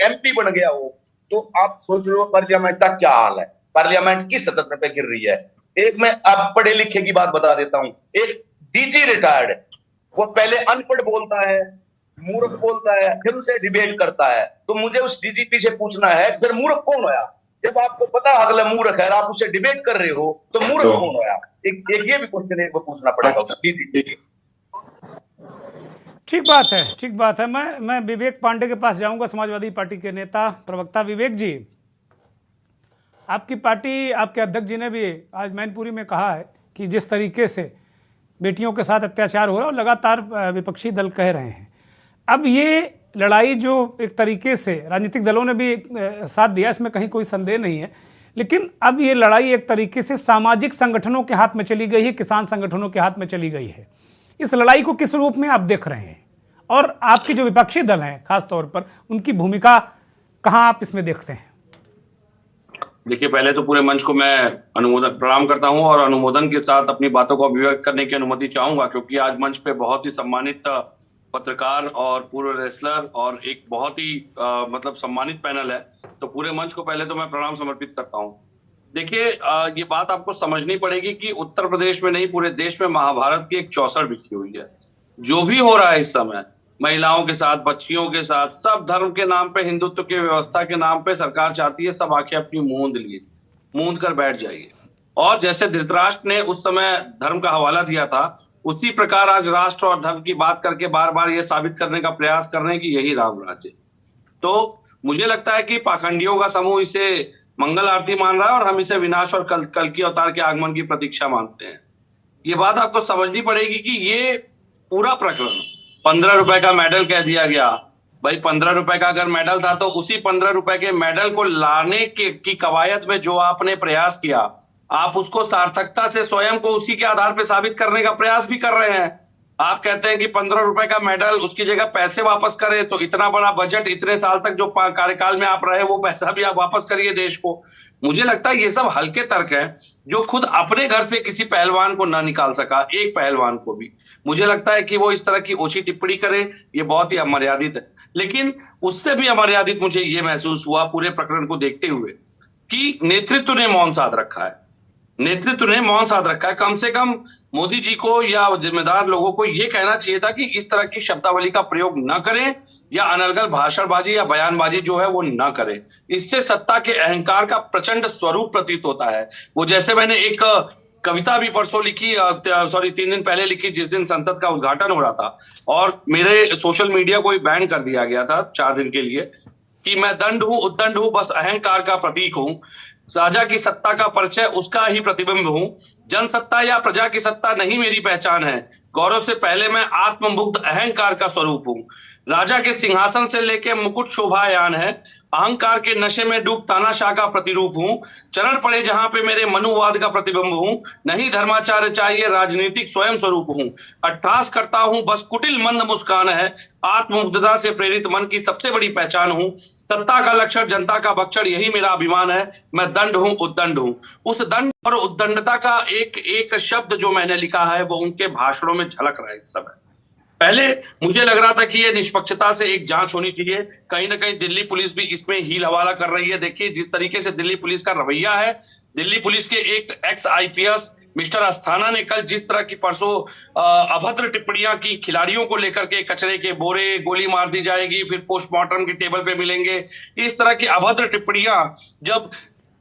MP बन गया हो, तो आप सोच लो पार्लियामेंट का क्या हाल है, पार्लियामेंट किस सतह पे गिर रही है। एक मैं अब पढ़े लिखे की बात बता देता हूं। एक DG रिटायर्ड है, वो पहले अनपढ़ बोलता है, मूर्ख बोलता है, फिर उसे डिबेट करता है। तो मुझे उस DGP से पूछना है, फिर मूर्ख कौन होया? जब आपको पता अगला मूर्ख है, आप उससे डिबेट कर रहे हो, तो मूर्ख कौन होया? एक ये भी क्वेश्चन को पूछना पड़ेगा उस DGP। ठीक बात है। मैं विवेक पांडे के पास जाऊंगा, समाजवादी पार्टी के नेता प्रवक्ता। विवेक जी, आपकी पार्टी, आपके अध्यक्ष जी ने भी आज मैनपुरी में कहा है कि जिस तरीके से बेटियों के साथ अत्याचार हो रहा है, और लगातार विपक्षी दल कह रहे हैं, अब ये लड़ाई जो एक तरीके से राजनीतिक दलों ने भी साथ दिया, इसमें कहीं कोई संदेह नहीं है, लेकिन अब ये लड़ाई एक तरीके से सामाजिक संगठनों के हाथ में चली गई है, किसान संगठनों के हाथ में चली गई है। इस लड़ाई को किस रूप में आप देख रहे हैं, और आपके जो विपक्षी दल हैं खासतौर पर, उनकी भूमिका कहाँ आप इसमें देखते हैं? देखिए, पहले तो पूरे मंच को मैं प्रणाम करता हूं और अनुमोदन के साथ अपनी बातों को अभिव्यक्त करने की अनुमति चाहूंगा, क्योंकि आज मंच पे बहुत ही सम्मानित पत्रकार और पूर्व रेसलर और एक बहुत ही मतलब सम्मानित पैनल है। तो पूरे मंच को पहले तो मैं प्रणाम समर्पित करता हूं। देखिए, ये बात आपको समझनी पड़ेगी कि उत्तर प्रदेश में नहीं, पूरे देश में महाभारत की एक चौसर बिछी हुई है। जो भी हो रहा है इस समय महिलाओं के साथ, बच्चियों के साथ, सब धर्म के नाम पे, हिंदुत्व की व्यवस्था के नाम पे सरकार चाहती है सब आंखें अपनी मूंद कर बैठ जाइए। और जैसे धृतराष्ट्र ने उस समय धर्म का हवाला दिया था, उसी प्रकार आज राष्ट्र और धर्म की बात करके बार बार ये साबित करने का प्रयास कर रहे हैं कि यही राम राज्य। तो मुझे लगता है कि पाखंडियों का समूह इसे मंगल आरती मान रहा है और हम इसे विनाश और कल की अवतार के आगमन की प्रतीक्षा मानते हैं। ये बात आपको समझनी पड़ेगी कि ये पूरा प्रकरण 15 रुपए का मेडल कह दिया गया। भाई 15 रुपए का अगर मेडल था तो उसी 15 रुपए के मेडल को लाने की कवायद में जो आपने प्रयास किया, आप उसको सार्थकता से स्वयं को उसी के आधार पर साबित करने का प्रयास भी कर रहे हैं। आप कहते हैं कि 15 रुपए का मेडल, उसकी जगह पैसे वापस करें, तो इतना बड़ा बजट, इतने साल तक जो कार्यकाल में आप रहे, वो पैसा भी आप वापस करिए देश को। मुझे लगता है ये सब हल्के तर्क हैं जो खुद अपने घर से किसी पहलवान को ना निकाल सका, एक पहलवान को भी। मुझे लगता है कि वो इस तरह की ओछी टिप्पणी करे, ये बहुत ही अमर्यादित है। लेकिन उससे भी अमर्यादित मुझे ये महसूस हुआ पूरे प्रकरण को देखते हुए कि नेतृत्व ने मौन साध रखा है। कम से कम मोदी जी को या जिम्मेदार लोगों को यह कहना चाहिए था कि इस तरह की शब्दावली का प्रयोग न करें, या अनर्गल भाषणबाजी या बयानबाजी जो है वो न करें। इससे सत्ता के अहंकार का प्रचंड स्वरूप प्रतीत होता है। वो जैसे मैंने एक कविता भी परसों लिखी, 3 दिन पहले लिखी, जिस दिन संसद का उद्घाटन हो रहा था, और मेरे सोशल मीडिया को भी बैन कर दिया गया था 4 दिन के लिए, कि मैं दंड हूं, उद्दंड हूं, बस अहंकार का प्रतीक हूं, राजा की सत्ता का परिचय उसका ही प्रतिबिंब हूं, जनसत्ता या प्रजा की सत्ता नहीं मेरी पहचान है, गौरव से पहले मैं आत्ममुग्ध अहंकार का स्वरूप हूँ। राजा के सिंहासन से लेके मुकुट शोभायान है। अहंकार के नशे में डूब तानाशाह का प्रतिरूप हूँ। चरण पड़े जहां पे मेरे मनुवाद का प्रतिबिंब हूँ। नहीं धर्माचार्य चाहिए, राजनीतिक स्वयं स्वरूप हूँ। अट्ठास करता हूँ बस कुटिल मंद मुस्कान है। आत्ममुग्धता से प्रेरित मन की सबसे बड़ी पहचान हूँ। सत्ता का लक्षण, जनता का भक्षण, यही मेरा अभिमान है। मैं दंड हूँ, उद्दंड हूँ। उस दंड और उद्दंडता का एक एक शब्द जो मैंने लिखा है वो उनके भाषणों में झलक रहा है इस समय। पहले मुझे लग रहा था कि ये निष्पक्षता से एक जांच होनी चाहिए। कहीं ना कहीं दिल्ली पुलिस भी इसमें हील हवाला कर रही है। देखिए जिस तरीके से दिल्ली पुलिस का रवैया है, दिल्ली पुलिस के एक एक्स आईपीएस मिस्टर अस्थाना ने कल जिस तरह की परसों अभद्र टिप्पणियां की खिलाड़ियों को लेकर के, कचरे के बोरे, गोली मार दी जाएगी, फिर पोस्टमार्टम की टेबल पे मिलेंगे, इस तरह की अभद्र टिप्पणियां जब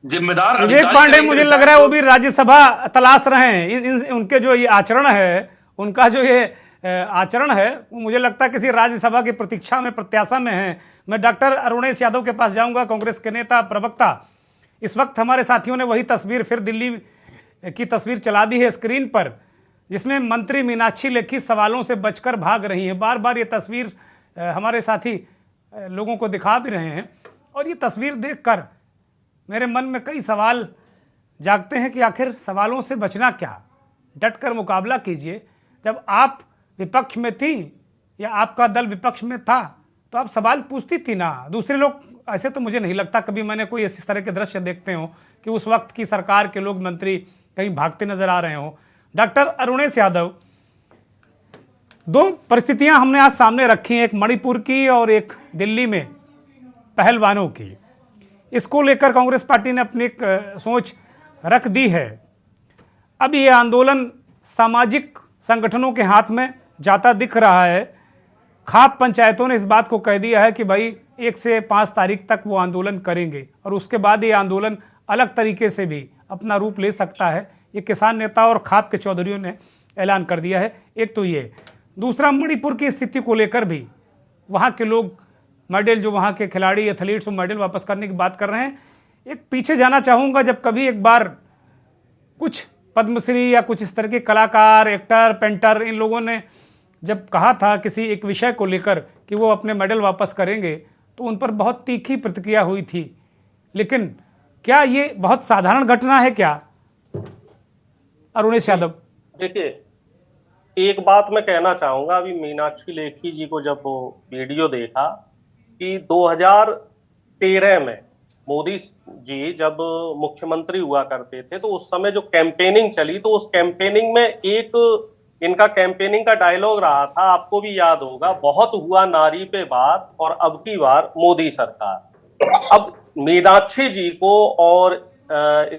जिम्मेदार विवेक पांडे मुझे लग रहा है वो भी राज्यसभा तलाश रहे हैं। उनके जो ये आचरण है, उनका जो ये आचरण है, वो मुझे लगता है किसी राज्यसभा की प्रतीक्षा में, प्रत्याशा में है। मैं डॉक्टर अरुणेश यादव के पास जाऊंगा, कांग्रेस के नेता, प्रवक्ता। इस वक्त हमारे साथियों ने वही तस्वीर, फिर दिल्ली की तस्वीर चला दी है स्क्रीन पर, जिसमें मंत्री मीनाक्षी लेखी सवालों से बचकर भाग रही हैं। बार बार ये तस्वीर हमारे साथी लोगों को दिखा भी रहे हैं, और ये तस्वीर देखकर मेरे मन में कई सवाल जागते हैं कि आखिर सवालों से बचना क्या। डटकर मुकाबला कीजिए। जब आप विपक्ष में थी या आपका दल विपक्ष में था तो आप सवाल पूछती थी ना। दूसरे लोग, ऐसे तो मुझे नहीं लगता कभी मैंने कोई इस तरह के दृश्य देखते हो कि उस वक्त की सरकार के लोग, मंत्री कहीं भागते नजर आ रहे हो। डॉक्टर अरुणेश यादव, दो परिस्थितियां हमने आज सामने रखी हैं, एक मणिपुर की और एक दिल्ली में पहलवानों की। इसको लेकर कांग्रेस पार्टी ने अपनी एक सोच रख दी है। अब ये आंदोलन सामाजिक संगठनों के हाथ में जाता दिख रहा है। खाप पंचायतों ने इस बात को कह दिया है कि भाई 1 से 5 तारीख तक वो आंदोलन करेंगे, और उसके बाद ये आंदोलन अलग तरीके से भी अपना रूप ले सकता है। ये किसान नेता और खाप के चौधरियों ने ऐलान कर दिया है। एक तो ये, दूसरा मणिपुर की स्थिति को लेकर भी वहाँ के लोग मेडल, जो वहाँ के खिलाड़ी, एथलीट्स, वो मेडल वापस करने की बात कर रहे हैं। एक पीछे जाना चाहूँगा, जब कभी एक बार कुछ पद्मश्री या कुछ इस तरह के कलाकार, एक्टर, पेंटर, इन लोगों ने जब कहा था किसी एक विषय को लेकर कि वो अपने मेडल वापस करेंगे, तो उन पर बहुत तीखी प्रतिक्रिया हुई थी। लेकिन क्या ये बहुत साधारण घटना है क्या, अरुणेश यादव? देखिए, एक बात मैं कहना चाहूंगा। अभी मीनाक्षी लेखी जी को जब वो वीडियो देखा कि 2013 में मोदी जी जब मुख्यमंत्री हुआ करते थे, तो उस समय जो कैंपेनिंग चली, तो उस कैंपेनिंग में एक इनका कैंपेनिंग का डायलॉग रहा था, आपको भी याद होगा, बहुत हुआ नारी पे बात और अब की बार मोदी सरकार। अब मीनाक्षी जी को और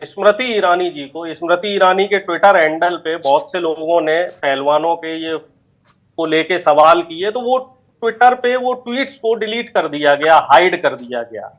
स्मृति ईरानी जी को, स्मृति ईरानी के ट्विटर हैंडल पे बहुत से लोगों ने पहलवानों के ये को लेके सवाल किए, तो वो ट्विटर पे वो ट्वीट्स को डिलीट कर दिया गया, हाइड कर दिया गया।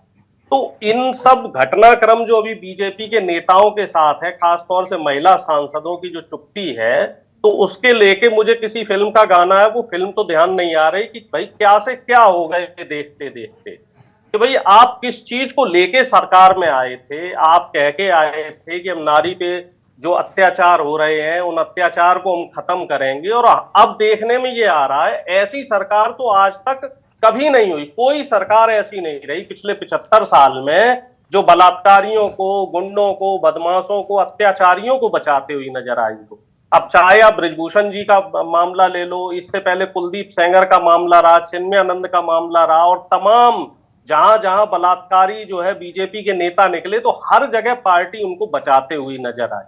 तो इन सब घटनाक्रम जो अभी बीजेपी के नेताओं के साथ है, खासतौर से महिला सांसदों की जो चुप्पी है, तो उसके लेके मुझे किसी फिल्म का गाना है, वो फिल्म तो ध्यान नहीं आ रही कि भाई क्या से क्या हो गए देखते देखते, कि भाई आप किस चीज को लेके सरकार में आए थे। आप कह के आए थे कि हम नारी पे जो अत्याचार हो रहे हैं उन अत्याचार को हम खत्म करेंगे, और अब देखने में ये आ रहा है ऐसी सरकार तो आज तक कभी नहीं हुई। कोई सरकार ऐसी नहीं रही पिछले 75 साल में जो बलात्कारियों को, गुंडों को, बदमाशों को, अत्याचारियों को बचाते हुई नजर आई हो। अब चाहे आप ब्रिजभूषण जी का मामला ले लो, इससे पहले कुलदीप सेंगर का मामला रहा, चिन्मय आनंद का मामला रहा, और तमाम जहां जहां बलात्कारी जो है बीजेपी के नेता निकले, तो हर जगह पार्टी उनको बचाते हुई नजर आई।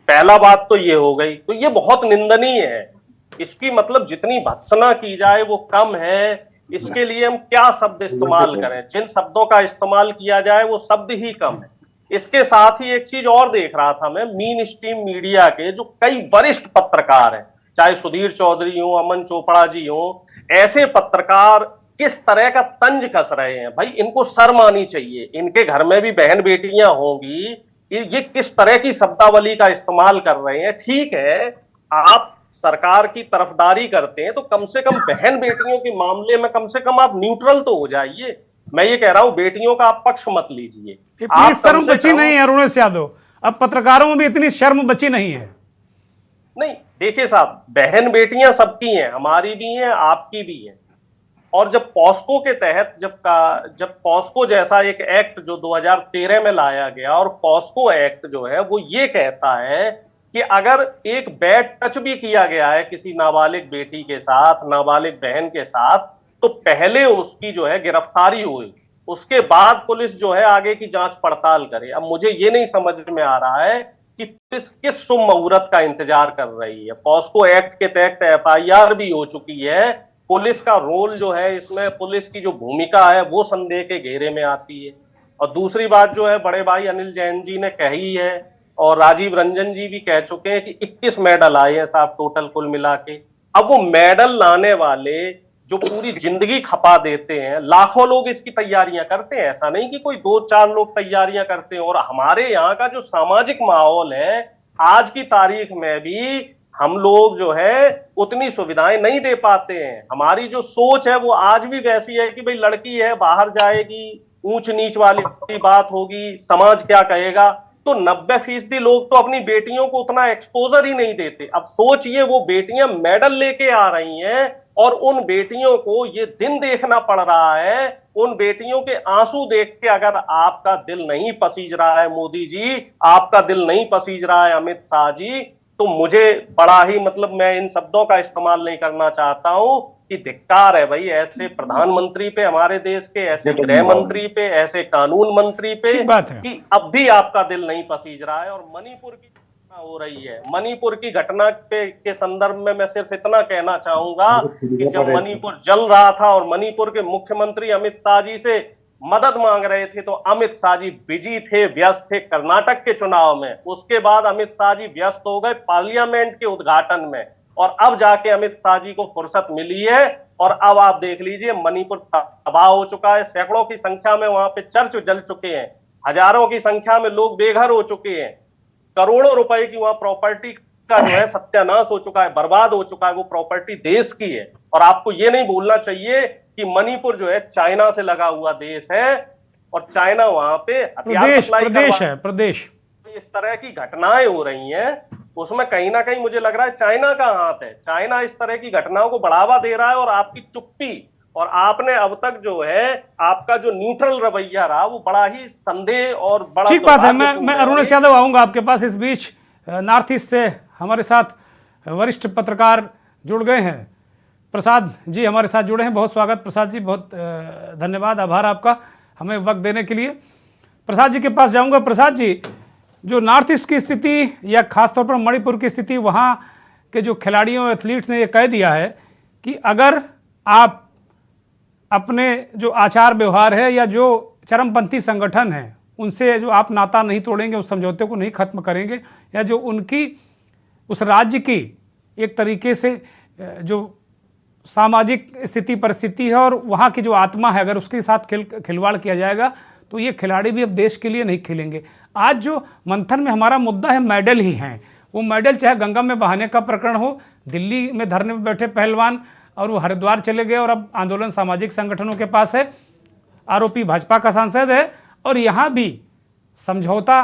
पहला बात तो ये हो गई, तो ये बहुत निंदनीय है। इसकी मतलब जितनी भत्सना की जाए वो कम है। इसके लिए हम क्या शब्द इस्तेमाल करें, जिन शब्दों का इस्तेमाल किया जाए वो शब्द ही कम है। इसके साथ ही एक चीज और देख रहा था मैं, मेन स्ट्रीम मीडिया के जो कई वरिष्ठ पत्रकार हैं, चाहे सुधीर चौधरी हो, अमन चोपड़ा जी हो, ऐसे पत्रकार किस तरह का तंज कस रहे हैं। भाई इनको शर्म आनी चाहिए, इनके घर में भी बहन बेटियां होंगी, ये किस तरह की शब्दावली का इस्तेमाल कर रहे हैं। ठीक है, आप सरकार की तरफदारी करते हैं तो कम से कम बहन बेटियों के मामले में कम से कम आप न्यूट्रल तो हो जाइए। मैं ये कह रहा हूं, बेटियों का आप पक्ष मत लीजिए। इतनी शर्म बची नहीं है अरुणेश यादव, अब पत्रकारों में भी इतनी शर्म बची नहीं है। नहीं, देखिए साहब, बहन बेटियां सबकी हैं, हमारी भी हैं, आपकी भी हैं। और जब पॉस्को के तहत जब पॉस्को जैसा एक एक्ट जो 2013 में लाया गया, और पॉस्को एक्ट जो है वो ये कहता है कि अगर एक बैड टच भी किया गया है किसी नाबालिग बेटी के साथ, नाबालिग बहन के साथ, तो पहले उसकी जो है गिरफ्तारी हुई, उसके बाद पुलिस जो है आगे की जांच पड़ताल करे। अब मुझे ये नहीं समझ में आ रहा है कि पुलिस किस शुभ मुहूर्त का इंतजार कर रही है। पॉस्को एक्ट के तहत FIR भी हो चुकी है। पुलिस का रोल जो है इसमें, पुलिस की जो भूमिका है वो संदेह के घेरे में आती है। और दूसरी बात जो है बड़े भाई अनिल जैन जी ने कही है और राजीव रंजन जी भी कह चुके हैं कि 21 मेडल आए हैं साहब टोटल कुल मिला के। अब वो मेडल लाने वाले जो पूरी जिंदगी खपा देते हैं, लाखों लोग इसकी तैयारियां करते हैं, ऐसा नहीं कि कोई 2-4 लोग तैयारियां करते हैं। और हमारे यहाँ का जो सामाजिक माहौल है, आज की तारीख में भी हम लोग जो है उतनी सुविधाएं नहीं दे पाते हैं। हमारी जो सोच है वो आज भी वैसी है कि भाई लड़की है, बाहर जाएगी, ऊंच नीच वाली बात होगी, समाज क्या कहेगा। तो 90% लोग तो अपनी बेटियों को उतना एक्सपोजर ही नहीं देते। अब सोचिए वो बेटियां मेडल लेके आ रही हैं और उन बेटियों को ये दिन देखना पड़ रहा है। उन बेटियों के आंसू देख के अगर आपका दिल नहीं पसीज रहा है मोदी जी, आपका दिल नहीं पसीज रहा है अमित शाह जी, तो मुझे बड़ा ही, मतलब मैं इन शब्दों का इस्तेमाल नहीं करना चाहता हूं कि धिक्कार है भाई ऐसे प्रधानमंत्री पे, हमारे देश के ऐसे गृह मंत्री पे, ऐसे कानून मंत्री पे, कि अब भी आपका दिल नहीं पसीज रहा है। और मणिपुर की घटना हो रही है, मणिपुर की घटना के संदर्भ में मैं सिर्फ इतना कहना चाहूंगा कि जब मणिपुर जल रहा था और मणिपुर के मुख्यमंत्री अमित शाह जी से मदद मांग रहे थे, तो अमित शाह जी बिजी थे, व्यस्त थे कर्नाटक के चुनाव में। उसके बाद अमित शाह जी व्यस्त हो गए पार्लियामेंट के उद्घाटन में, और अब जाके अमित शाह जी को फुर्सत मिली है। और अब आप देख लीजिए मणिपुर तबाह हो चुका है, सैकड़ों की संख्या में वहां पे चर्च जल चुके हैं, हजारों की संख्या में लोग बेघर हो चुके हैं, करोड़ों रुपए की वहां प्रॉपर्टी का जो है सत्यानाश हो चुका है, बर्बाद हो चुका है। वो प्रॉपर्टी देश की है। और आपको ये नहीं भूलना चाहिए कि मणिपुर जो है चाइना से लगा हुआ देश है, और चाइना वहां पे प्रदेश इस तरह की घटनाएं हो रही हैं, उसमें कहीं ना कहीं मुझे लग रहा है चाइना का हाथ है। चाइना इस तरह की घटनाओं को बढ़ावा दे रहा है, और आपकी चुप्पी और आपने अब तक जो है आपका जो न्यूट्रल रवैया रहा वो बड़ा ही संदेह और बड़ा। ठीक बात है। मैं अरुणेश यादव आऊंगा आपके पास। इस बीच नॉर्थ ईस्ट से हमारे साथ वरिष्ठ पत्रकार जुड़ गए हैं, प्रसाद जी हमारे साथ जुड़े हैं। बहुत स्वागत प्रसाद जी, बहुत धन्यवाद, आभार आपका हमें वक्त देने के लिए। प्रसाद जी के पास जाऊंगा। प्रसाद जी, जो नॉर्थ ईस्ट की स्थिति या खासतौर पर मणिपुर की स्थिति, वहाँ के जो खिलाड़ियों एथलीट्स ने ये कह दिया है कि अगर आप अपने जो आचार व्यवहार है या जो चरमपंथी संगठन है उनसे जो आप नाता नहीं तोड़ेंगे, उस समझौते को नहीं खत्म करेंगे, या जो उनकी उस राज्य की एक तरीके से जो सामाजिक स्थिति परिस्थिति है और वहाँ की जो आत्मा है, अगर उसके साथ खिलवाड़ किया जाएगा तो ये खिलाड़ी भी अब देश के लिए नहीं खेलेंगे। आज जो मंथन में हमारा मुद्दा है मेडल ही हैं। वो मेडल चाहे गंगा में बहाने का प्रकरण हो, दिल्ली में धरने में बैठे पहलवान और वो हरिद्वार चले गए और अब आंदोलन सामाजिक संगठनों के पास है, आरोपी भाजपा का सांसद है, और यहाँ भी समझौता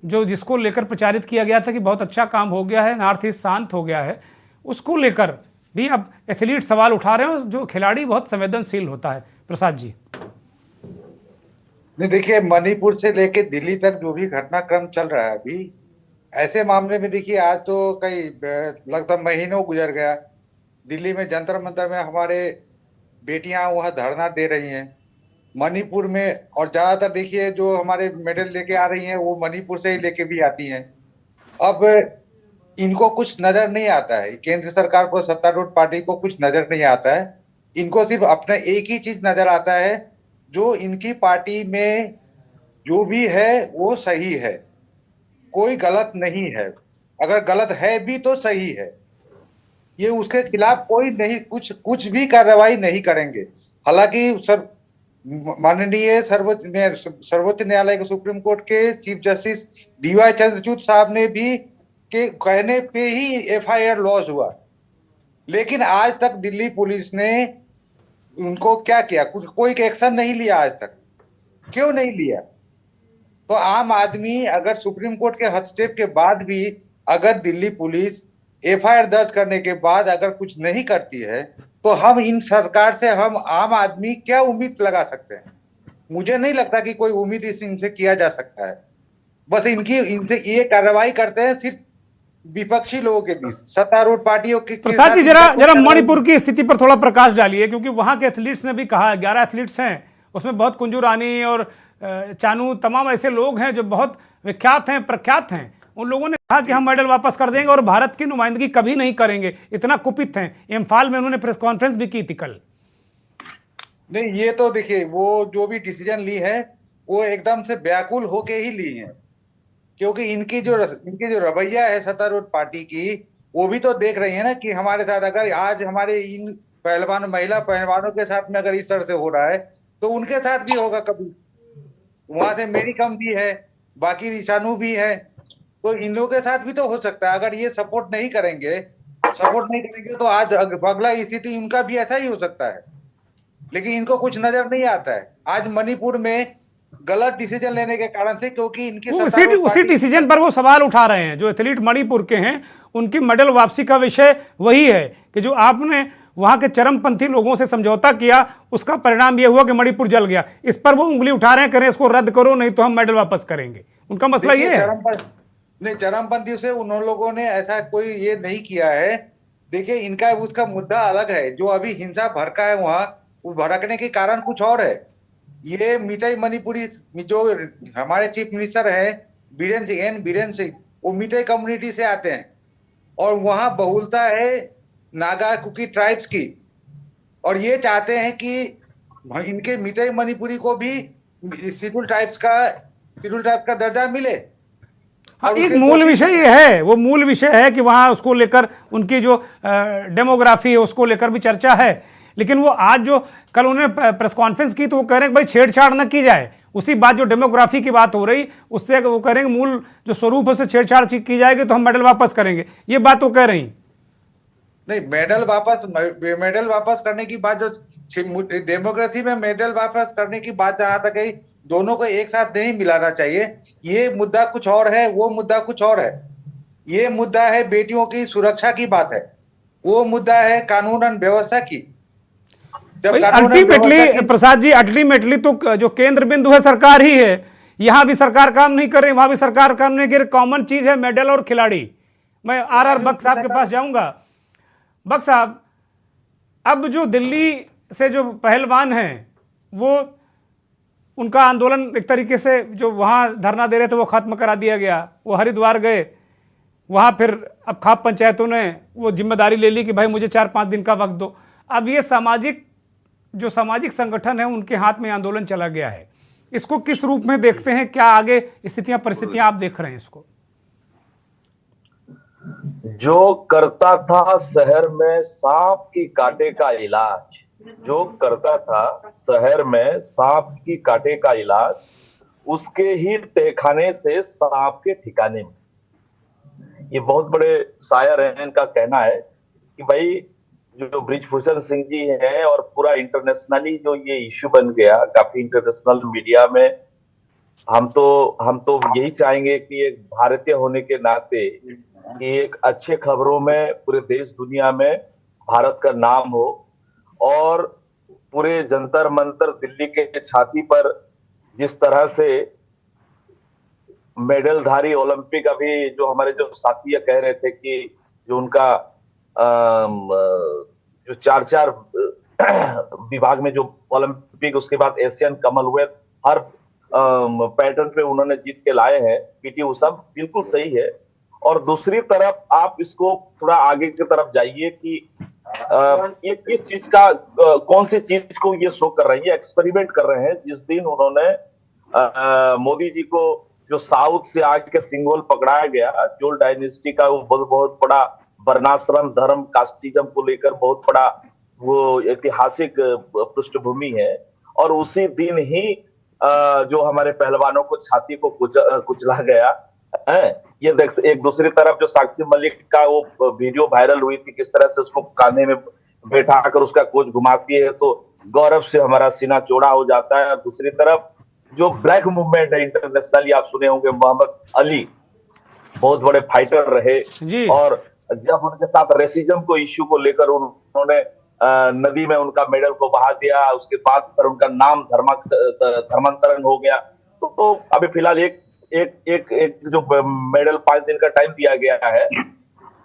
जो जिसको लेकर प्रचारित किया गया था कि बहुत अच्छा काम हो गया है, नॉर्थ ईस्ट शांत हो गया है, उसको लेकर भी अब एथलीट सवाल उठा रहे हैं, जो खिलाड़ी बहुत संवेदनशील होता है। प्रसाद जी, नहीं देखिए, मणिपुर से लेके दिल्ली तक जो भी घटनाक्रम चल रहा है अभी, ऐसे मामले में देखिए आज तो कई लगभग महीनों गुजर गया। दिल्ली में जंतर मंतर में हमारे बेटियां वहां धरना दे रही हैं, मणिपुर में, और ज्यादातर देखिए जो हमारे मेडल लेके आ रही हैं वो मणिपुर से ही लेके भी आती हैं। अब इनको कुछ नजर नहीं आता है, केंद्र सरकार को, सत्तारूढ़ पार्टी को कुछ नजर नहीं आता है। इनको सिर्फ अपना एक ही चीज नजर आता है, जो इनकी पार्टी में जो भी है वो सही है, कोई गलत नहीं है, अगर गलत है भी तो सही है, ये उसके खिलाफ कोई नहीं कुछ भी कार्रवाई नहीं करेंगे। हालांकि सर माननीय सर्वोच्च न्यायालय के सुप्रीम कोर्ट के चीफ जस्टिस DY चंद्रचूड़ साहब ने भी के कहने पे ही FIR लॉस हुआ, लेकिन आज तक दिल्ली पुलिस ने उनको क्या किया, कोई एक्शन नहीं लिया आज तक। क्यों नहीं लिया? तो आम आदमी अगर सुप्रीम कोर्ट के हस्तक्षेप के बाद भी अगर दिल्ली पुलिस एफआईआर दर्ज करने के बाद अगर कुछ नहीं करती है तो हम इन सरकार से, हम आम आदमी क्या उम्मीद लगा सकते हैं? मुझे नहीं लगता कि कोई उम्मीद इनसे किया जा सकता है। बस इनसे ये कार्रवाई करते हैं सिर्फ विपक्षी लोगों के बीच, सत्तारूढ़ पार्टियों के प्रसाद जी जरा मणिपुर की स्थिति पर थोड़ा प्रकाश डालिए, क्योंकि वहां के एथलीट्स ने भी कहा, 11 एथलीट्स हैं, उसमें बहुत कुंजू रानी और चानू तमाम ऐसे लोग हैं जो बहुत विख्यात हैं, प्रख्यात हैं। उन लोगों ने कहा कि हम मेडल वापस कर देंगे और भारत की नुमाइंदगी कभी नहीं करेंगे, इतना कुपित हैं। इम्फाल में उन्होंने प्रेस कॉन्फ्रेंस भी की थी कल। नहीं, ये तो देखिए, वो जो भी डिसीजन ली है वो एकदम से व्याकुल होके ही ली है, क्योंकि इनकी जो रवैया है सत्तारूढ़ पार्टी की, वो भी तो देख रही है ना कि हमारे साथ अगर आज हमारे इन पहलवान, महिला पहलवानों के साथ में अगर इस तरह से हो रहा है तो उनके साथ भी होगा कभी। वहां से मेरी कम भी है, बाकी विषाणु भी है, तो इन लोगों के साथ भी तो हो सकता है। अगर ये सपोर्ट नहीं करेंगे तो आज अगला स्थिति इनका भी ऐसा ही हो सकता है, लेकिन इनको कुछ नजर नहीं आता है। आज मणिपुर में गलत डिसीजन लेने के कारण से, क्योंकि इनकी उसी डिसीजन पर वो सवाल उठा रहे हैं जो एथलीट मणिपुर के हैं, उनकी मेडल वापसी का विषय वही है कि जो आपने वहां के चरमपंथी लोगों से समझौता किया, उसका परिणाम यह हुआ कि मणिपुर जल गया। इस पर वो उंगली उठा रहे हैं, करें इसको रद्द करो नहीं तो हम मेडल वापस करेंगे। उनका मसला ये है। नहीं, चरमपंथी से उन लोगों ने ऐसा कोई ये नहीं किया है। देखिए, इनका उसका मुद्दा अलग है। जो अभी हिंसा भड़का है वहां, वो भड़कने के कारण कुछ और है। ये मिताई मणिपुरी जो हमारे चीफ मिनिस्टर है बीरेन सिंह, वो मिताई कम्युनिटी से आते हैं और वहां बहुलता है नागा कुकी ट्राइब्स की, और ये चाहते हैं कि इनके मिताई मणिपुरी को भी शेड्यूल ट्राइब्स का दर्जा मिले। हाँ, एक मूल विषय ये है, वो मूल विषय है कि वहाँ उसको लेकर उनकी जो डेमोग्राफी है उसको लेकर भी चर्चा है। लेकिन वो आज जो कल उन्होंने प्रेस कॉन्फ्रेंस की तो वो कह रहे हैं भाई छेड़छाड़ न की जाए। उसी बात जो डेमोग्राफी की बात हो रही उससे वो कह रहे हैं मूल जो स्वरूप है उससे छेड़छाड़ की जाएगी तो हम मेडल वापस करेंगे, ये बात वो कह रही। नहीं, मेडल वापस करने की बात, जो डेमोक्रेसी में मेडल वापस करने की बात जहां तक है, दोनों को एक साथ नहीं मिलाना चाहिए। ये मुद्दा कुछ और है, वो मुद्दा कुछ और है। ये मुद्दा है बेटियों की सुरक्षा की बात है, वो मुद्दा है कानून व्यवस्था की। अल्टीमेटली प्रसाद जी, अल्टीमेटली तो जो केंद्र बिंदु है सरकार ही है। यहां भी सरकार काम नहीं कर रही, वहां भी सरकार काम नहीं कर रही। कॉमन चीज है मेडल और खिलाड़ी। मैं आर बख्श साहब के पास जाऊंगा। बख्श साहब, अब जो दिल्ली से जो पहलवान हैं वो, उनका आंदोलन एक तरीके से जो वहाँ धरना दे रहे थे वो खत्म करा दिया गया। वो हरिद्वार गए, वहाँ फिर अब खाप पंचायतों ने वो जिम्मेदारी ले ली कि भाई मुझे 4-5 दिन का वक्त दो। अब ये सामाजिक संगठन है उनके हाथ में आंदोलन चला गया है। इसको किस रूप में देखते हैं? क्या आगे परिस्थितियां आप देख रहे हैं इसको? जो करता था शहर में सांप की कांटे का इलाज, जो करता था शहर में सांप की कांटे का इलाज, उसके ही तहखाने से सांप के ठिकाने में। ये बहुत बड़े शायर हैं, इनका कहना है कि भाई जो बृजभूषण सिंह जी हैं और पूरा इंटरनेशनली जो ये इश्यू बन गया, काफी इंटरनेशनल मीडिया में, हम तो यही चाहेंगे कि एक भारतीय होने के नाते कि एक अच्छे खबरों में पूरे देश दुनिया में भारत का नाम हो, और पूरे जंतर मंतर दिल्ली के छाती पर जिस तरह से मेडलधारी ओलंपिक, अभी जो हमारे जो साथी कह रहे थे कि जो उनका जो 4 विभाग में जो ओलंपिक, उसके बाद एशियन, कॉमनवेल्थ, हर पैटर्न पे उन्होंने जीत के लाए हैं, पीटी उषा, बिल्कुल सही है। और दूसरी तरफ आप इसको थोड़ा आगे की तरफ जाइए कि ये किस चीज का, कौन सी चीज को ये शो कर रहे हैं, ये एक्सपेरिमेंट कर रहे हैं। जिस दिन उन्होंने मोदी जी को जो साउथ से आके के सिंगोल पकड़ाया गया, चोल डायनेस्टी का वो बहुत बड़ा वर्णाश्रम, धर्म, कास्टिज्म को लेकर बहुत बड़ा वो ऐतिहासिक पृष्ठभूमि है, और उसी दिन ही जो हमारे पहलवानों को छाती को कुचला गया है। ये एक दूसरी तरफ जो साक्षी मलिक का वो वीडियो वायरल हुई थी, किस तरह से उसको कांधे में बैठा कर उसका कोच घुमाती है, तो गौरव से हमारा सीना चौड़ा हो जाता है। और दूसरी तरफ जो ब्लैक मूवमेंट है इंटरनेशनली, आप सुने होंगे, मोहम्मद अली बहुत बड़े फाइटर रहे, और जब उनके साथ रेसिज्म को इश्यू को लेकर उन्होंने नदी में उनका मेडल को बहा दिया, उसके बाद फिर उनका नाम धर्मांतरण हो गया। तो अभी फिलहाल एक जो मेडल 5 दिन का टाइम दिया गया है।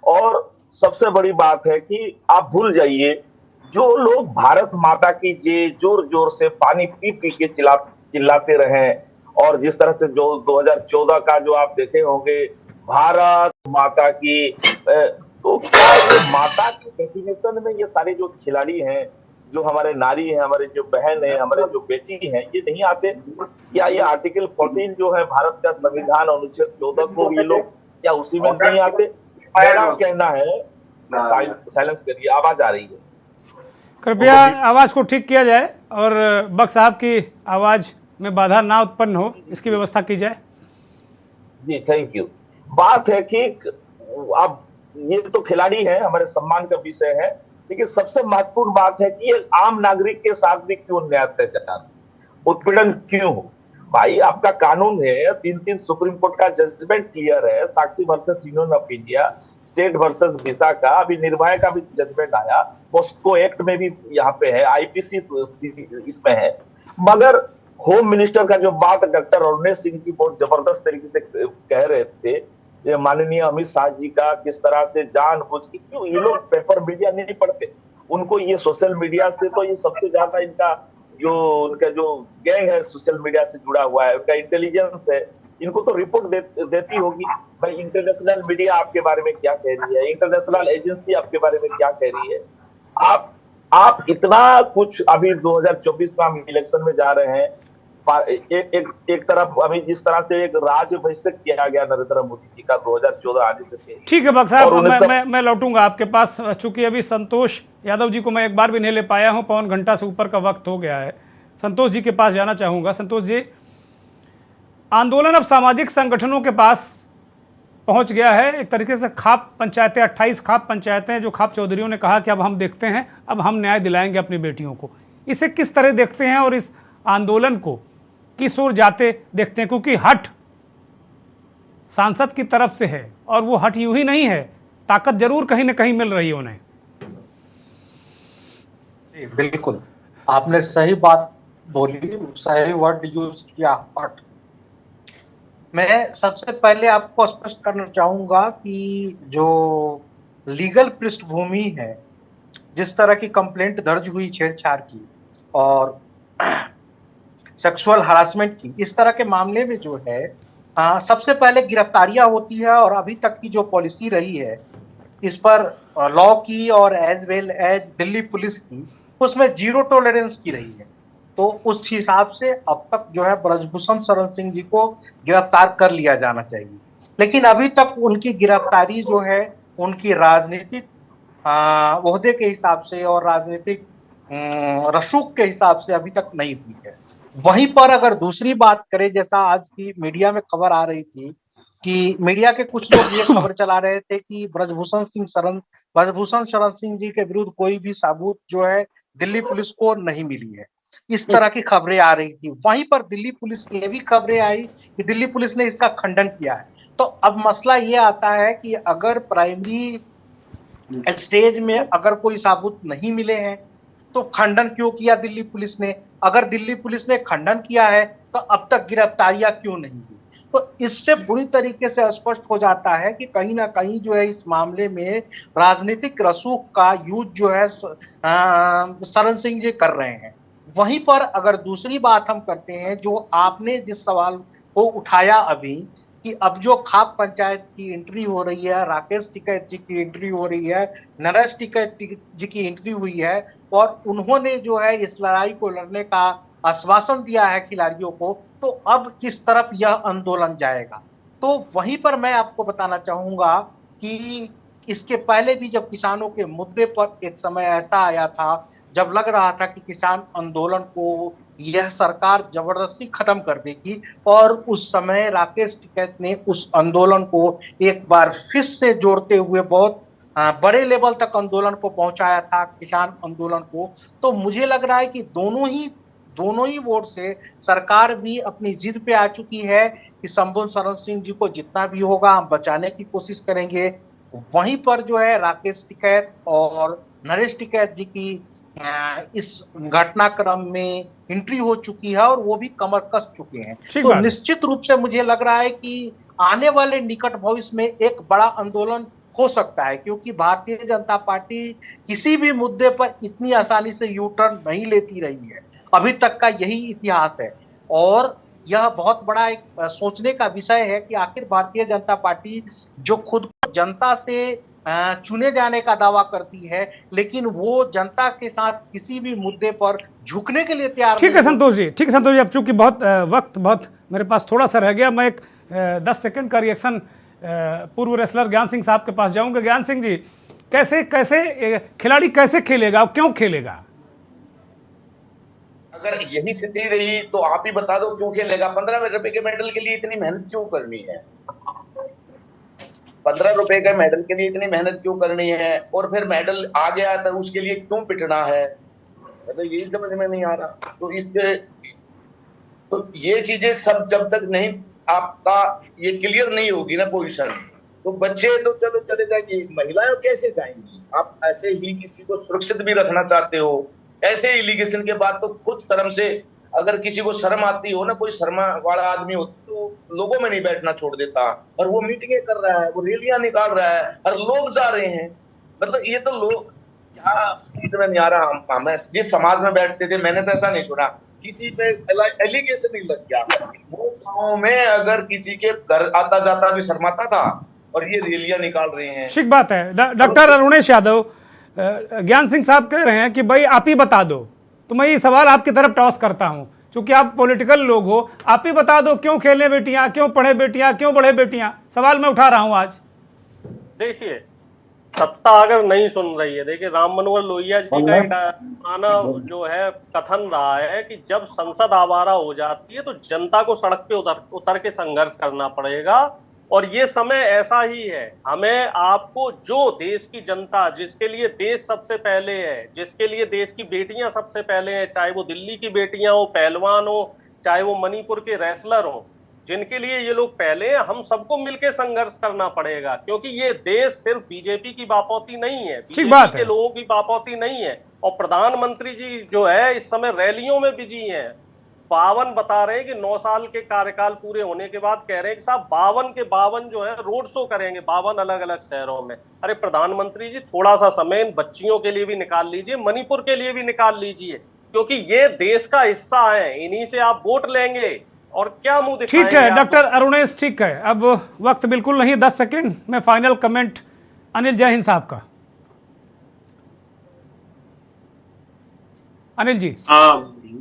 और सबसे बड़ी बात है कि आप भूल जाइए, जो लोग भारत माता की जोर जोर से पानी पी पी के चिल्लाते रहे, और जिस तरह से जो 2014 का जो आप देखे होंगे भारत माता की, तो क्या ये माता की डेफिनेशन में ये सारे जो खिलाड़ी हैं, जो हमारे नारी हैं, हमारे जो बहन है, हमारे जो बेटी हैं, ये नहीं आते? क्या ये आर्टिकल 14 जो है भारत का संविधान अनुच्छेद 14 को ये लोग क्या उसी में नहीं आते? मेरा कहना है, साइलेंस करिए, आवाज आ रही है, कृपया आवाज को ठीक किया जाए और बख्श साहब की आवाज में बाधा ना उत्पन्न हो, इसकी व्यवस्था की जाए। जी थैंक यू। बात है कि अब ये तो खिलाड़ी है, हमारे सम्मान का विषय है, लेकिन सबसे महत्वपूर्ण बात है कि ये आम नागरिक के साथ भी क्यों अन्याय अत्याचार, उत्पीड़न क्यों हो? भाई आपका कानून है, 3 सुप्रीम कोर्ट का जजमेंट क्लियर है, Sakshi versus Union of India, state versus Vishakha, अभी निर्भया का भी जजमेंट आया, पोस्को एक्ट में भी यहाँ पे है, आईपीसी इसमें है। मगर होम मिनिस्टर का जो बात डॉक्टर अरुण सिंह जी बहुत जबरदस्त तरीके से कह रहे थे, ये माननीय अमित शाह जी का किस तरह से जानबूझ के, क्यों ये लोग पेपर मीडिया नहीं पढ़ते? उनको ये सोशल मीडिया से तो ये सबसे ज्यादा उनका जो गैंग है सोशल मीडिया से जुड़ा हुआ है, उनका इंटेलिजेंस है, इनको तो रिपोर्ट देती होगी भाई इंटरनेशनल मीडिया आपके बारे में क्या कह रही है, इंटरनेशनल एजेंसी आपके बारे में क्या कह रही है। आप इतना कुछ, अभी 2024 में हम इलेक्शन में जा रहे हैं, एक तरफ अभी जिस तरह से एक राजअभिषेक किया गया नरेंद्र मोदी जी का 2014 आने से पहले। ठीक है बख्श साहब, मैं लौटूंगा आपके पास, चूंकि अभी संतोष यादव जी को मैं एक बार भी नहीं ले पाया हूं, 1.25 घंटा से ऊपर का वक्त हो गया है। संतोष जी के पास जाना चाहूंगा। संतोष जी, आंदोलन अब सामाजिक संगठनों के पास पहुंच गया है। एक तरीके से खाप पंचायतें, 28 खाप पंचायतें, जो खाप चौधरियों ने कहा कि अब हम देखते हैं, अब हम न्याय दिलाएंगे अपनी बेटियों को, इसे किस तरह देखते हैं और इस आंदोलन को किस ओर जाते देखते हैं? क्योंकि हट सांसद की तरफ से है और वो हट यूं ही नहीं है, ताकत जरूर कहीं ना कहीं मिल रही है उन्हें। बिल्कुल, आपने सही बात बोली, सही वर्ड यूज किया, हट। मैं सबसे पहले आपको स्पष्ट करना चाहूंगा कि जो लीगल पृष्ठभूमि है, जिस तरह की कंप्लेंट दर्ज हुई छेड़छाड़ की और सेक्सुअल हरासमेंट की, इस तरह के मामले में जो है सबसे पहले गिरफ्तारियां होती है, और अभी तक की जो पॉलिसी रही है इस पर लॉ की और as well as Delhi police की, उसमें 0 टॉलरेंस की रही है। तो उस हिसाब से अब तक जो है ब्रजभूषण शरण सिंह जी को गिरफ्तार कर लिया जाना चाहिए, लेकिन अभी तक उनकी गिरफ्तारी जो है उनकी राजनीतिक ओहदे के हिसाब से और राजनीतिक रसूख के हिसाब से अभी तक नहीं हुई है। वहीं पर अगर दूसरी बात करें, जैसा आज की मीडिया में खबर आ रही थी कि मीडिया के कुछ लोग ये खबर चला रहे थे कि ब्रजभूषण शरण सिंह जी के विरुद्ध कोई भी सबूत जो है दिल्ली पुलिस को नहीं मिली है, इस तरह की खबरें आ रही थी। वहीं पर दिल्ली पुलिस की भी खबरें आई कि दिल्ली पुलिस ने इसका खंडन किया है। तो अब मसला ये आता है कि अगर प्राइमरी स्टेज में अगर कोई सबूत नहीं मिले हैं तो खंडन क्यों किया दिल्ली पुलिस ने? अगर दिल्ली पुलिस ने खंडन किया है तो अब तक गिरफ्तारियां क्यों नहीं हुई? तो इससे बुरी तरीके से स्पष्ट हो जाता है कि कहीं ना कहीं जो है इस मामले में राजनीतिक रसूख का यूज जो है शरण सिंह जी कर रहे हैं। वहीं पर अगर दूसरी बात हम करते हैं, जो आपने जिस सवाल को उठाया अभी कि अब जो खाप पंचायत की एंट्री हो रही है, राकेश टिकैत जी की एंट्री हो रही है, नरेश टिकैत जी की एंट्री हुई है, और उन्होंने जो है इस लड़ाई को लड़ने का आश्वासन दिया है खिलाड़ियों को, तो अब किस तरफ यह आंदोलन जाएगा? तो वहीं पर मैं आपको बताना चाहूंगा कि इसके पहले भी जब किसानों के मुद्दे पर एक समय ऐसा आया था जब लग रहा था कि किसान आंदोलन को यह सरकार जबरदस्ती खत्म कर देगी, और उस समय राकेश टिकैत ने उस आंदोलन को एक बार फिर से जोड़ते हुए बहुत बड़े लेवल तक आंदोलन को पहुंचाया था, किसान आंदोलन को। तो मुझे लग रहा है कि दोनों ही वोट से सरकार भी अपनी जिद पे आ चुकी है कि शंभू शरण सिंह जी को जितना भी होगा हम बचाने की कोशिश करेंगे, वहीं पर जो है राकेश टिकैत और नरेश टिकैत जी की इस घटनाक्रम में एंट्री हो चुकी है और वो भी कमर कस चुके हैं। तो निश्चित रूप से मुझे लग रहा है कि आने वाले निकट भविष्य में एक बड़ा आंदोलन हो सकता है, क्योंकि भारतीय जनता पार्टी किसी भी मुद्दे पर इतनी आसानी से यू टर्न नहीं लेती रही है, अभी तक का यही इतिहास है। और यह बहुत बड़ा एक सोचने का विषय है कि आखिर भारतीय जनता पार्टी जो खुद को जनता से चुने जाने का दावा करती है, लेकिन वो जनता के साथ किसी भी मुद्दे पर झुकने के लिए तैयार ठीक है संतोष जी, ठीक है संतोष जी। अब चूंकि बहुत मेरे पास थोड़ा सा रह गया, मैं एक 10 सेकंड का रिएक्शन पूर्व रेसलर ज्ञान सिंह साहब के पास जाऊंगा। ज्ञान सिंह जी, कैसे खिलाड़ी कैसे खेलेगा, क्यों खेलेगा? अगर यही स्थिति रही तो आप ही बता दो क्यों खेलेगा। 15 रुपए के मेडल के लिए इतनी मेहनत क्यों करनी है? 15 रुपए के मेडल के लिए इतनी मेहनत क्यों करनी है? और फिर मेडल आ गया तो उसके लिए क्यों पिटना है? मतलब यही समझ में नहीं आ रहा। तो ये चीजें सब जब तक नहीं आपका ये क्लियर नहीं होगी ना पोजीशन, तो बच्चे तो चलो चले जाएंगे, महिलाएं कैसे जाएंगी? आप ऐसे ही किसी को सुरक्षित भी रखना चाहते हो, ऐसे एलिगेशन के बाद तो खुद शर्म से, अगर किसी को शर्म आती हो ना, कोई शर्म वाला आदमी हो तो लोगों में नहीं बैठना छोड़ देता। और वो मीटिंगें कर रहा है, वो रैलियां निकाल रहा है और लोग जा रहे हैं। मतलब ये तो लोग क्या समझ में नहीं आ रहा। हमें जिस समाज में बैठते थे, मैंने तो ऐसा नहीं सुना किसी पे एलिगेशन नहीं लग गया। वो गाँव में अगर किसी के घर आता जाता भी शर्माता था, और ये रैलियां निकाल रहे हैं। ठीक बात है। डॉक्टर अरुणेश यादव, ज्ञान सिंह साहब कह रहे हैं कि भाई आप ही बता दो, तो मैं ये सवाल आपकी तरफ टॉस करता हूं, क्योंकि आप पॉलिटिकल लोग हो, आप ही बता दो क्यों खेले बेटियां, क्यों पढ़े बेटियां, क्यों बढ़े बेटियां? सवाल मैं उठा रहा हूं आज। देखिए, सत्ता अगर नहीं सुन रही है, देखिए राम मनोहर लोहिया जी का एक पुराना जो है कथन रहा है कि जब संसद आवारा हो जाती है तो जनता को सड़क पे उतर के संघर्ष करना पड़ेगा। और ये समय ऐसा ही है। हमें आपको जो देश की जनता, जिसके लिए देश सबसे पहले है, जिसके लिए देश की बेटियां सबसे पहले हैं, चाहे वो दिल्ली की बेटियां हो, पहलवान हो, चाहे वो मणिपुर के रेसलर हो, जिनके लिए ये लोग पहले हैं, हम सबको मिलकर संघर्ष करना पड़ेगा। क्योंकि ये देश सिर्फ बीजेपी की बापौती नहीं है, बीजेपी के लोगों की बापौती नहीं है। और प्रधानमंत्री जी जो है इस समय रैलियों में बिजी हैं। 52 बता रहे हैं कि 9 साल के कार्यकाल पूरे होने के बाद कह रहे हैं कि साहब 52 के 52 जो है रोड शो करेंगे 52 अलग अलग शहरों में। अरे प्रधानमंत्री जी, थोड़ा सा समय इन बच्चियों के लिए भी निकाल लीजिए, मणिपुर के लिए भी निकाल लीजिए, क्योंकि ये देश का हिस्सा है। इन्हीं से आप वोट लेंगे और क्या मुंह दिखाएंगे? ठीक है डॉक्टर अरुणेश, ठीक है। अब वक्त बिल्कुल नहीं, 10 सेकेंड में फाइनल कमेंट अनिल जय हिंद साहब का। अनिल जी।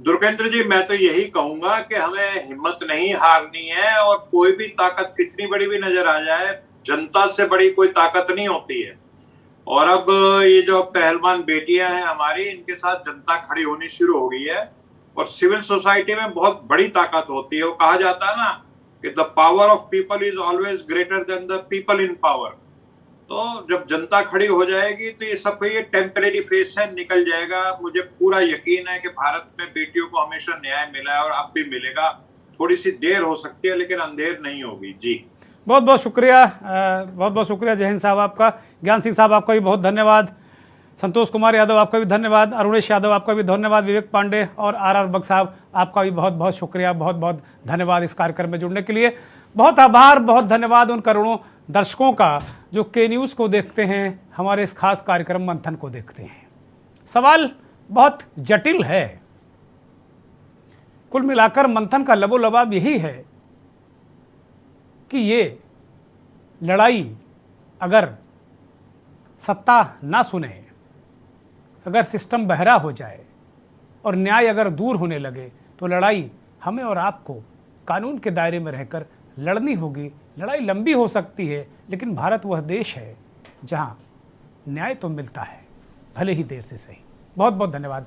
दुर्गेंद्र जी, मैं तो यही कहूंगा कि हमें हिम्मत नहीं हारनी है, और कोई भी ताकत कितनी बड़ी भी नजर आ जाए, जनता से बड़ी कोई ताकत नहीं होती है। और अब ये जो पहलवान बेटियां हैं हमारी, इनके साथ जनता खड़ी होनी शुरू हो गई है। और सिविल सोसाइटी में बहुत बड़ी ताकत होती है। वो कहा जाता है ना कि the power of people is always greater than the people in power. तो जब जनता खड़ी हो जाएगी तो ये सब ये टेम्परेरी फेस है, निकल जाएगा। मुझे पूरा यकीन है कि भारत में बेटियों को हमेशा न्याय मिला है और अब भी मिलेगा। थोड़ी सी देर हो सकती है लेकिन अंधेर नहीं होगी। जी बहुत बहुत शुक्रिया, बहुत बहुत शुक्रिया जय हिंद साहब आपका। ज्ञान सिंह साहब आपका भी बहुत धन्यवाद। संतोष कुमार यादव आपका भी धन्यवाद। अरुणेश यादव आपका भी धन्यवाद। विवेक पांडे और आर बग साहब आपका भी बहुत बहुत शुक्रिया, बहुत बहुत धन्यवाद इस कार्यक्रम में जुड़ने के लिए। बहुत आभार, बहुत धन्यवाद उन करोड़ों दर्शकों का जो के न्यूज़ को देखते हैं, हमारे इस खास कार्यक्रम मंथन को देखते हैं। सवाल बहुत जटिल है। कुल मिलाकर मंथन का लबोलबाब यही है कि ये लड़ाई अगर सत्ता ना सुने, अगर सिस्टम बहरा हो जाए और न्याय अगर दूर होने लगे, तो लड़ाई हमें और आपको कानून के दायरे में रहकर लड़नी होगी। लड़ाई लंबी हो सकती है, लेकिन भारत वह देश है जहां न्याय तो मिलता है, भले ही देर से सही। बहुत बहुत धन्यवाद।